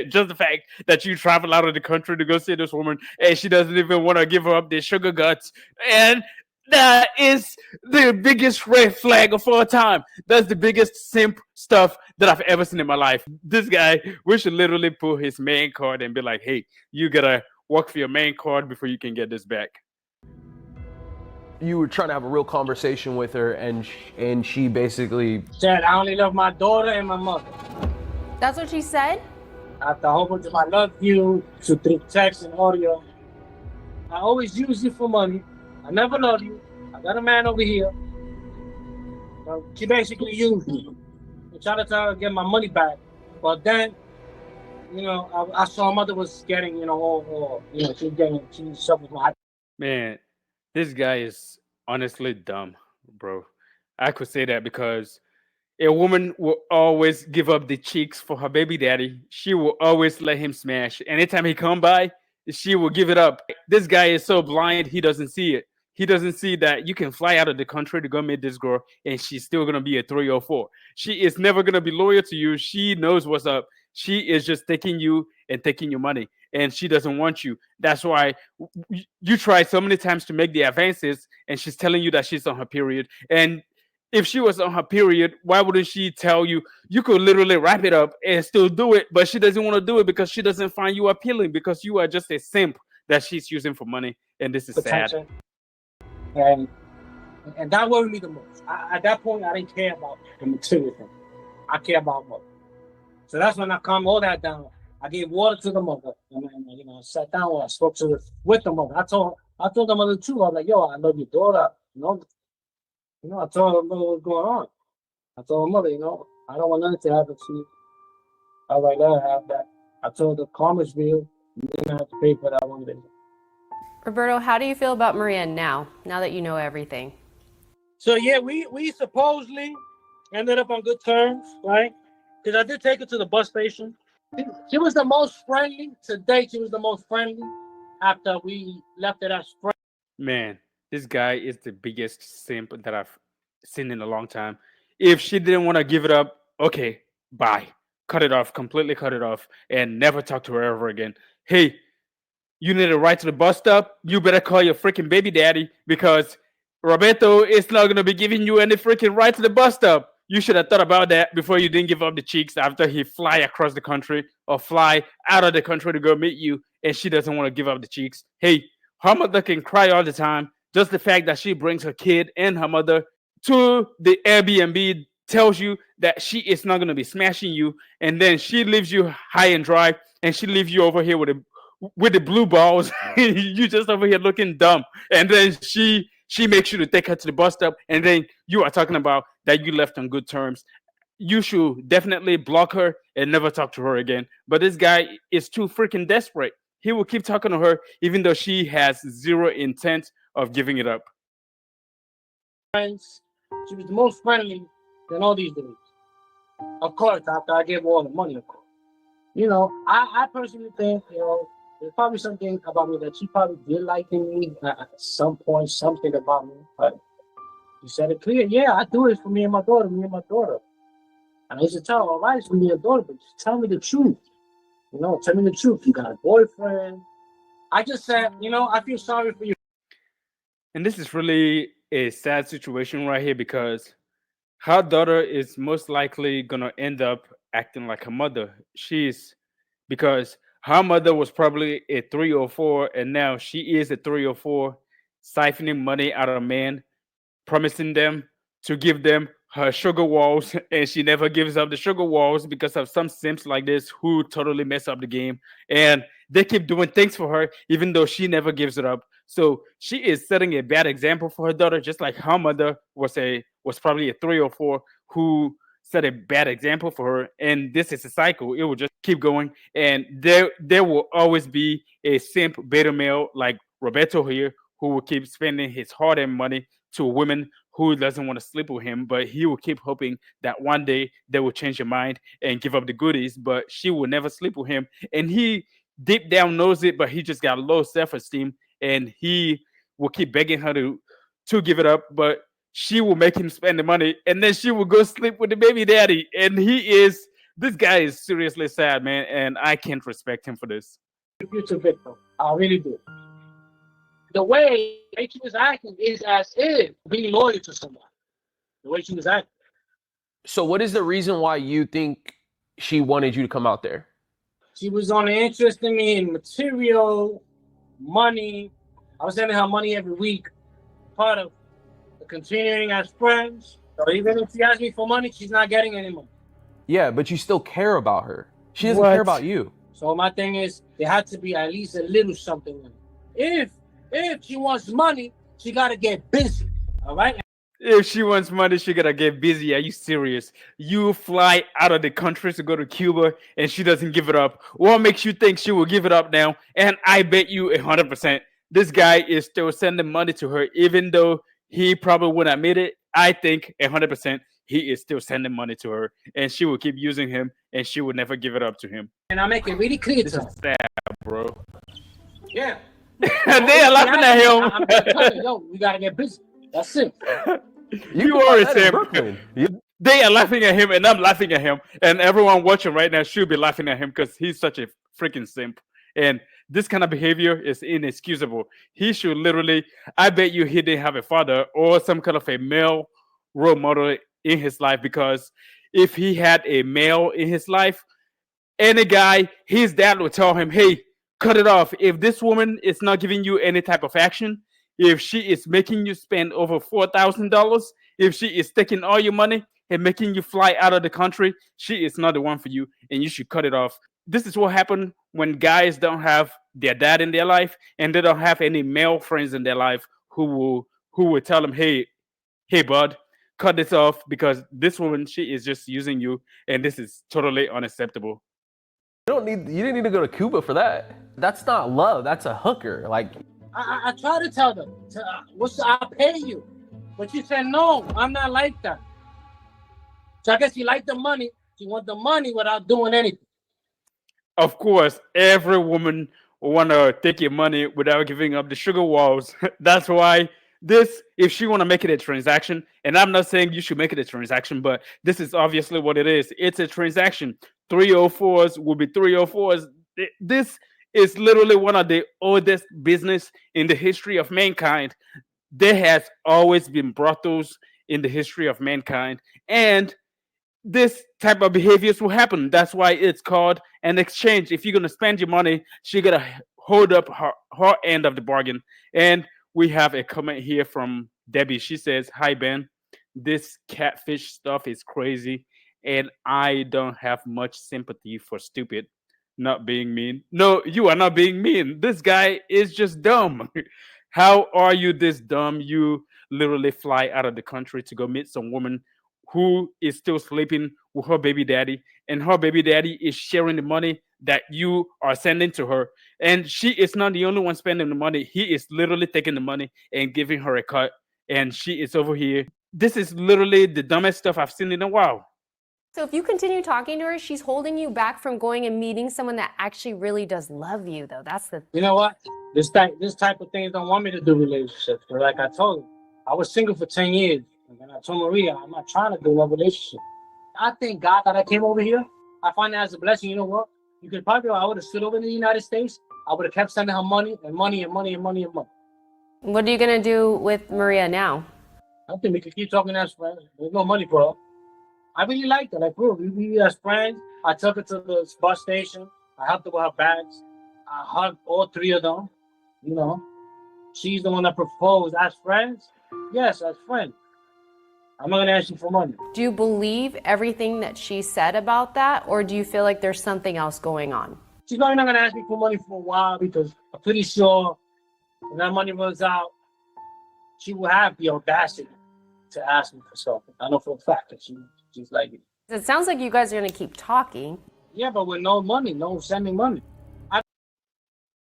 Just the fact that you travel out of the country to go see this woman, and she doesn't even want to give up the sugar guts. And that is the biggest red flag of all time. That's the biggest simp stuff that I've ever seen in my life. This guy, we should literally pull his main card and be like, hey, you gotta work for your main card before you can get this back. You were trying to have a real conversation with her, and she basically Said, I only love my daughter and my mother. That's what she said? After a whole bunch of I love you through text and audio. I always use you for money. I never loved you. I got a man over here. So she basically used me. I tried to tell her to get my money back. But then, I saw her mother was getting, all she suffered my. Man, this guy is honestly dumb, bro. I could say that because a woman will always give up the cheeks for her baby daddy. She will always let him smash. Anytime he come by, she will give it up. This guy is so blind, he doesn't see it. He doesn't see that you can fly out of the country to go meet this girl and she's still going to be a 304. She is never going to be loyal to you. She knows what's up. She is just taking you and taking your money, and she doesn't want you. That's why you try so many times to make the advances, and she's telling you that she's on her period. And if she was on her period, why wouldn't she tell you? You could literally wrap it up and still do it, but she doesn't want to do it because she doesn't find you appealing, because you are just a simp that she's using for money. And this is sad. And that worried me the most. At that point, I didn't care about the material thing. I care about money. So that's when I calmed all that down. I gave water to the mother, and I sat down and I spoke to her with the mother. I told the mother too. I was like, "Yo, I love your daughter." I told her what was going on. I told her mother, I don't want nothing to happen to you. I was like, let her have that. I told her the karma's real. You didn't have to pay for that one day. Roberto, how do you feel about Maria now that you know everything? So yeah, we supposedly ended up on good terms, right? Because I did take her to the bus station. She was the most friendly. To date, she was the most friendly after we left it as friends. Man, this guy is the biggest simp that I've seen in a long time. If she didn't want to give it up, okay, bye. Cut it off, completely cut it off, and never talk to her ever again. Hey, you need a ride to the bus stop? You better call your freaking baby daddy, because Roberto is not going to be giving you any freaking ride to the bus stop. You should have thought about that before you didn't give up the cheeks after he fly across the country or fly out of the country to go meet you, and she doesn't want to give up the cheeks. Hey, her mother can cry all the time. Just the fact that she brings her kid and her mother to the Airbnb tells you that she is not going to be smashing you, and then she leaves you high and dry, and she leaves you over here with the blue balls. You just over here looking dumb, and then she makes you to take her to the bus stop, and then you are talking about that you left on good terms. You should definitely block her and never talk to her again. But this guy is too freaking desperate. He will keep talking to her even though she has zero intent of giving it up. Friends. She was the most friendly than all these dudes. Of course, after I gave her all the money, of course. I personally think, there's probably something about me that she probably did like in me at some point, something about me. But she said it clear, yeah, I do it for me and my daughter, And I used to tell her, all right, it's for me and your daughter, but just tell me the truth. Tell me the truth. You got a boyfriend. I just said, I feel sorry for you. And this is really a sad situation right here, because her daughter is most likely gonna end up acting like her mother. Because her mother was probably a 304, and now she is a 304, siphoning money out of men, promising them to give them her sugar walls, and she never gives up the sugar walls because of some simps like this who totally mess up the game, and they keep doing things for her even though she never gives it up. So she is setting a bad example for her daughter, just like her mother was probably a 304 who set a bad example for her. And this is a cycle. It will just keep going, and there will always be a simp beta male like Roberto here who will keep spending his hard-earned money to women who doesn't want to sleep with him, but he will keep hoping that one day they will change their mind and give up the goodies, but she will never sleep with him. And he deep down knows it, but he just got low self-esteem, and he will keep begging her to give it up, but she will make him spend the money, and then she will go sleep with the baby daddy. And this guy is seriously sad, man, and I can't respect him for this. Future victim. I really do. The way she was acting is as if being loyal to someone. The way she was acting. So what is the reason why you think she wanted you to come out there? She was only interested in me in material, money. I was sending her money every week. Part of the continuing as friends. So even if she asks me for money, she's not getting any money. Yeah, but you still care about her. She doesn't What? care about you. So my thing is, there had to be at least a little something. If she wants money, she gotta get busy. All right. If she wants money, she gotta get busy. Are you serious? You fly out of the country to go to Cuba, and she doesn't give it up. What makes you think she will give it up now? And I bet you 100%, this guy is still sending money to her, even though he probably wouldn't admit it. I think 100% he is still sending money to her, and she will keep using him, and she will never give it up to him. And I make it really clear This to her. is sad, bro. Yeah. They are laughing at him. I'm telling you, yo, we gotta get busy. That's it. You can already find that in said Brooklyn. You- they are laughing at him, and I'm laughing at him, and everyone watching right now should be laughing at him because he's such a freaking simp. And this kind of behavior is inexcusable. He should literally, I bet you he didn't have a father or some kind of a male role model in his life, because if he had a male in his life, any guy, his dad would tell him, hey, cut it off. If this woman is not giving you any type of action, if she is making you spend over $4,000, if she is taking all your money and making you fly out of the country, she is not the one for you, and you should cut it off. This is what happened when guys don't have their dad in their life, and they don't have any male friends in their life who will tell them, hey bud, cut this off, because this woman, she is just using you, and this is totally unacceptable. You didn't need to go to Cuba for that. That's not love. That's a hooker. Like, I try to tell them, I'll pay you. But she said, no, I'm not like that. So I guess she liked the money. She want the money without doing anything. Of course, every woman want to take your money without giving up the sugar walls. That's why if she want to make it a transaction, and I'm not saying you should make it a transaction, but this is obviously what it is. It's a transaction. 304s will be 304s. This is literally one of the oldest business in the history of mankind. There has always been brothels in the history of mankind, and this type of behaviors will happen. That's why it's called an exchange. If you're gonna spend your money, she gotta hold up her end of the bargain. And we have a comment here from Debbie. She says, "Hi Ben, this catfish stuff is crazy, and I don't have much sympathy for stupid. Not being mean. No, you are not being mean. This guy is just dumb. How are you this dumb? You literally fly out of the country to go meet some woman who is still sleeping with her baby daddy, and her baby daddy is sharing the money that you are sending to her. And she is not the only one spending the money. He is literally taking the money and giving her a cut, and she is over here. This is literally the dumbest stuff I've seen in a while. So if you continue talking to her, she's holding you back from going and meeting someone that actually really does love you, though. That's the You know what? This type of things don't want me to do relationships. But like I told you, I was single for 10 years. And then I told Maria, I'm not trying to do a relationship. I thank God that I came over here. I find that as a blessing. You know what? You could probably, I would have stood over in the United States. I would have kept sending her money and money and money and money and money. What are you gonna do with Maria now? I think we could keep talking as friends. There's no money for her. I really liked her. Like, bro, we as friends. I took her to the bus station. I helped her with her bags. I hugged all three of them. You know, she's the one that proposed. As friends, yes, as friends. I'm not gonna ask you for money. Do you believe everything that she said about that, or do you feel like there's something else going on? She's probably not gonna ask me for money for a while, because I'm pretty sure when that money runs out, she will have the audacity to ask me for something. I know for a fact that she's like it. It sounds like you guys are gonna keep talking. Yeah, but with no money, no sending money.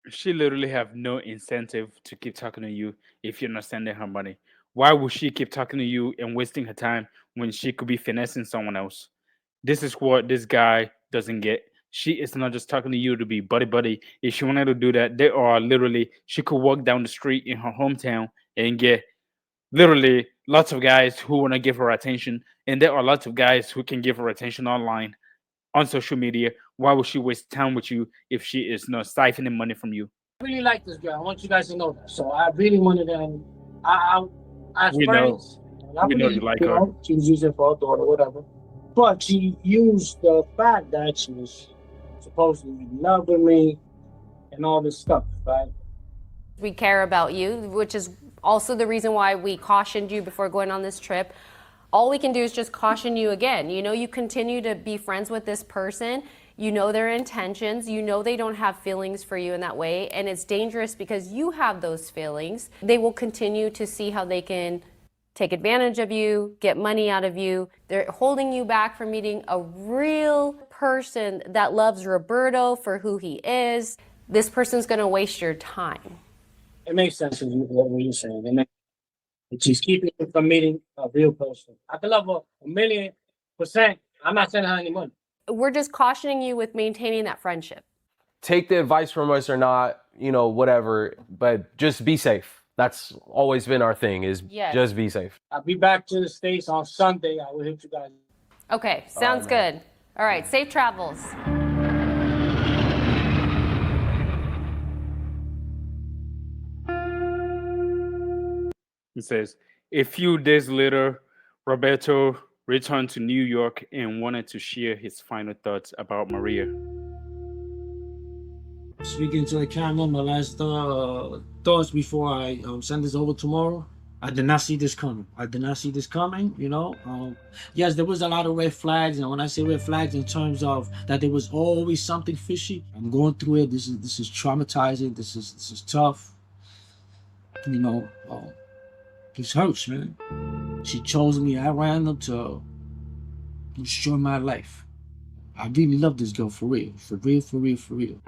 She literally have no incentive to keep talking to you if you're not sending her money. Why would she keep talking to you and wasting her time when she could be finessing someone else? This is what this guy doesn't get. She is not just talking to you to be buddy buddy. If she wanted to do that, there are literally, she could walk down the street in her hometown and get literally lots of guys who want to give her attention, and there are lots of guys who can give her attention online on social media. Why would she waste time with you if she is not siphoning money from you? I really like this girl. I want you guys to know that. So I really wanted to, as We know, friends, and I we know you believe, like you her. know, she was using it for her daughter, whatever. But she used the fact that she was supposedly loving me and all this stuff, right? We care about you, which is also the reason why we cautioned you before going on this trip. All we can do is just caution you again. You know, you continue to be friends with this person. You know their intentions. You know they don't have feelings for you in that way. And it's dangerous because you have those feelings. They will continue to see how they can take advantage of you, get money out of you. They're holding you back from meeting a real person that loves Roberto for who he is. This person's gonna waste your time. It makes sense what you're saying. She's keeping me from meeting a real person. I could love her 1,000,000%. I'm not sending her any money. We're just cautioning you with maintaining that friendship. Take the advice from us or not, you know, whatever, but just be safe. That's always been our thing, is Yes. just be safe. I'll be back to the States on Sunday. I will hit you guys. Okay, sounds good. All right, safe travels. He says, a few days later, Roberto returned to New York and wanted to share his final thoughts about Maria. Speaking to the camera, my last thoughts before I send this over tomorrow. I did not see this coming. I did not see this coming, you know. Yes, there was a lot of red flags, and when I say red flags in terms of that there was always something fishy. I'm going through it. This is traumatizing. This is tough. You know, this hurts, man. She chose me at random to destroy my life. I really love this girl for real, for real, for real, for real.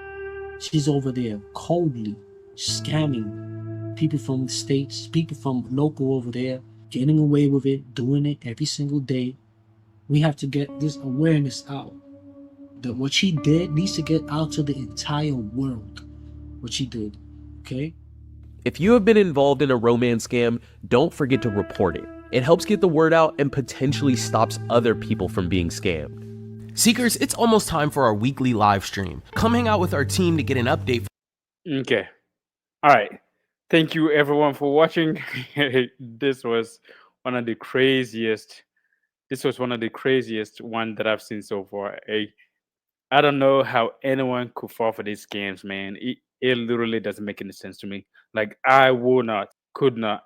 She's over there coldly scamming people from the States, people from local over there, getting away with it, doing it every single day. We have to get this awareness out. That what she did needs to get out to the entire world. What she did, okay? If you have been involved in a romance scam, don't forget to report it. It helps get the word out and potentially stops other people from being scammed. Seekers, it's almost time for our weekly live stream. Come hang out with our team to get an update. Okay. All right. Thank you everyone for watching. This was one of the craziest. This was one of the craziest one that I've seen so far. I don't know how anyone could fall for these scams, man. It literally doesn't make any sense to me. Like I could not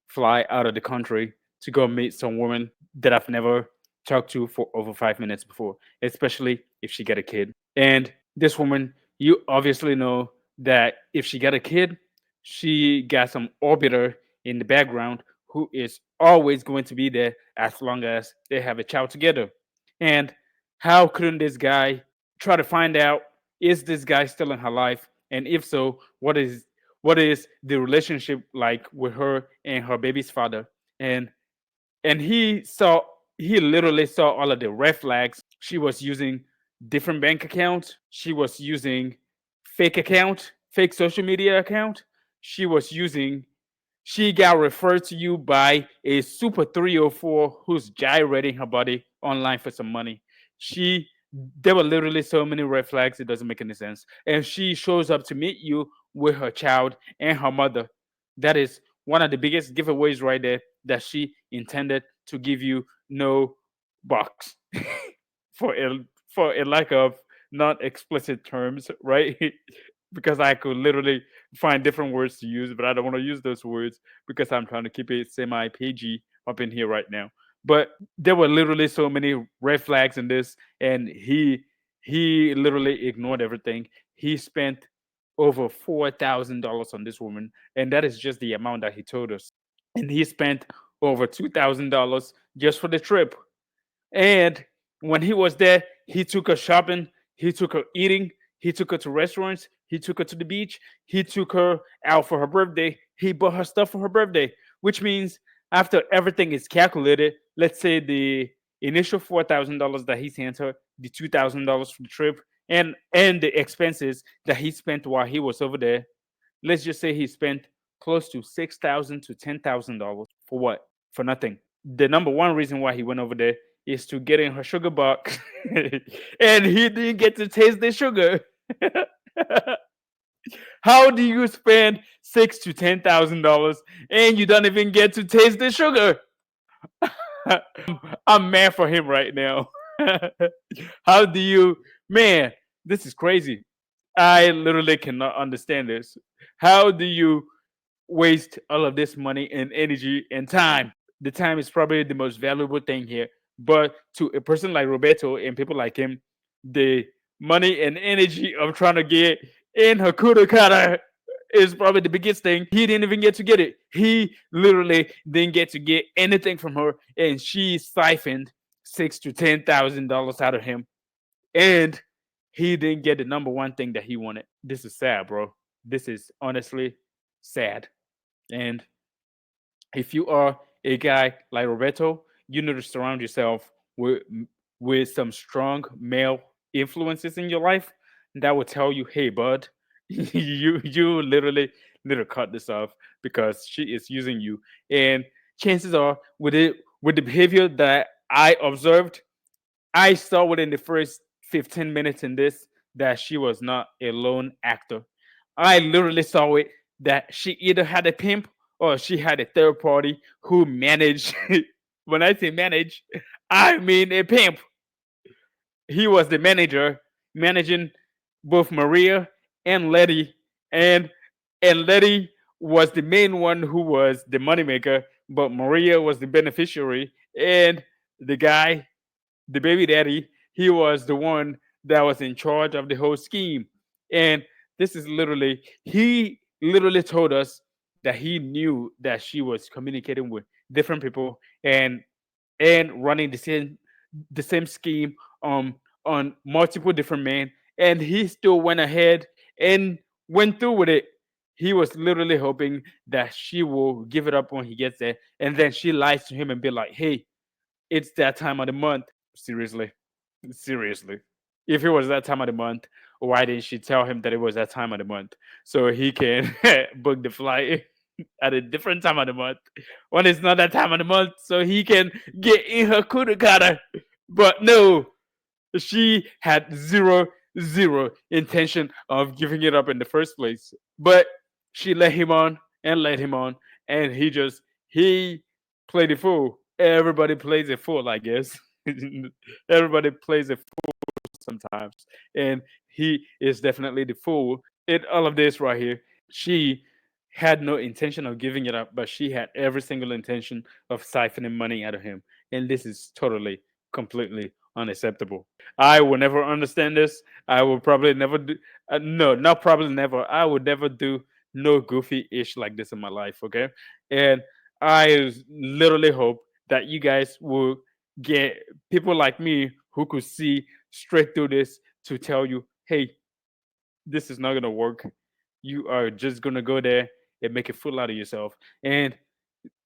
fly out of the country to go meet some woman that I've never talked to for over 5 minutes before, especially if she got a kid. And this woman, you obviously know that if she got a kid, she got some orbiter in the background who is always going to be there as long as they have a child together. And how couldn't this guy try to find out, is this guy still in her life? And if so, what is the relationship like with her and her baby's father? And he literally saw all of the red flags. She was using different bank accounts. She was using fake social media account. She was using she got referred to you by a super 304 who's gyrating her body online for some money. She There were literally so many red flags, it doesn't make any sense. And she shows up to meet you with her child and her mother. That is one of the biggest giveaways right there, that she intended to give you no box for a lack of not explicit terms, right? Because I could literally find different words to use, but I don't want to use those words because I'm trying to keep it semi PG up in here right now. But there were literally so many red flags in this, and he literally ignored everything. He spent over $4,000 on this woman, and that is just the amount that he told us. And he spent over $2,000 just for the trip. And when he was there, he took her shopping, he took her eating, he took her to restaurants, he took her to the beach, he took her out for her birthday, he bought her stuff for her birthday, which means After everything is calculated, let's say the initial $4,000 that he sent her, the $2,000 for the trip, and the expenses that he spent while he was over there. Let's just say he spent close to $6,000 to $10,000 for what? For nothing. The number one reason why he went over there is to get in her sugar box, and he didn't get to taste the sugar. How do you spend $6,000 to $10,000 and you don't even get to taste the sugar? I'm mad for him right now. How do you, man? This is crazy. I literally cannot understand this. How do you waste all of this money and energy and time? The time is probably the most valuable thing here. But to a person like Roberto and people like him, the money and energy of trying to get in Hakuna Kata is probably the biggest thing. He didn't even get to get it. He literally didn't get to get anything from her, and she siphoned $6,000 to $10,000 out of him, and he didn't get the number one thing that he wanted. This is sad, bro. This is honestly sad. And if you are a guy like Roberto, you need to surround yourself with some strong male influences in your life that will tell you, "Hey, bud, you literally need to cut this off because she is using you." And chances are, with the behavior that I observed, I saw within the first 15 minutes in this that she was not a lone actor. I literally saw it that she either had a pimp or she had a third party who managed. When I say manage, I mean a pimp. He was the manager managing both Maria and Letty, and Letty was the main one who was the moneymaker, but Maria was the beneficiary, and the guy, the baby daddy, he was the one that was in charge of the whole scheme. And this is literally, he literally told us that he knew that she was communicating with different people and running the same scheme on multiple different men, and he still went ahead and went through with it. He was literally hoping that she will give it up when he gets there, and then she lies to him and be like, "Hey, it's that time of the month." Seriously, seriously. If it was that time of the month, why didn't she tell him that it was that time of the month so he can book the flight at a different time of the month when it's not that time of the month so he can get in her kudakata? But no, she had zero intention of giving it up in the first place. But she let him on and let him on, and he played a fool. Everybody plays a fool, I guess. Everybody plays a fool sometimes, and he is definitely the fool in all of this right here. She had no intention of giving it up, but she had every single intention of siphoning money out of him, and this is totally, completely unacceptable. I will never understand this. I will probably never do. No, not probably never. I would never do no goofy ish like this in my life. Okay, and I literally hope that you guys will get people like me who could see straight through this to tell you, hey, this is not gonna work. You are just gonna go there and make a fool out of yourself. And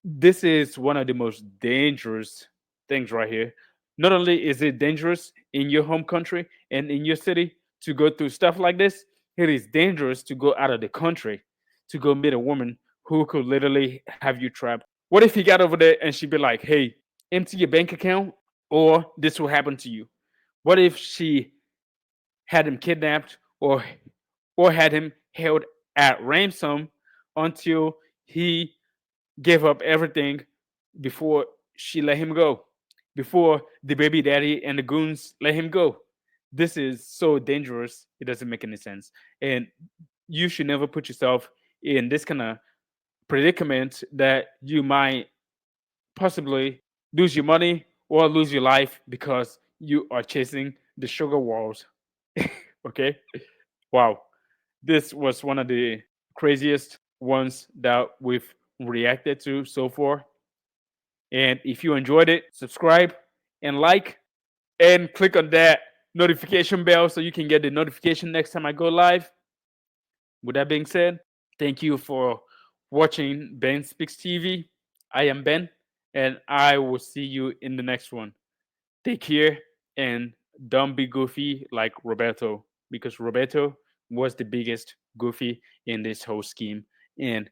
this is one of the most dangerous things right here. Not only is it dangerous in your home country and in your city to go through stuff like this, it is dangerous to go out of the country to go meet a woman who could literally have you trapped. What if he got over there and she'd be like, hey, empty your bank account or this will happen to you? What if she had him kidnapped or had him held at ransom until he gave up everything before she let him go, before the baby daddy and the goons let him go? This is so dangerous. It doesn't make any sense. And you should never put yourself in this kind of predicament that you might possibly lose your money or lose your life because you are chasing the sugar walls. Okay? Wow. This was one of the craziest ones that we've reacted to so far. And if you enjoyed it, subscribe and like and click on that notification bell so you can get the notification next time I go live. With that being said, thank you for watching Ben Speaks TV. I am Ben, and I will see you in the next one. Take care and don't be goofy like Roberto, because Roberto was the biggest goofy in this whole scheme. And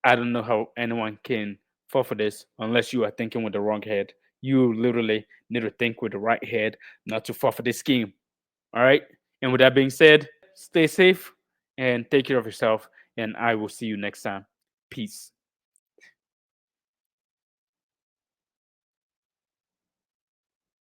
I don't know how anyone can fall for this unless you are thinking with the wrong head. You literally need to think with the right head not to fall for this scheme. All right. And with that being said, stay safe and take care of yourself. And I will see you next time. Peace.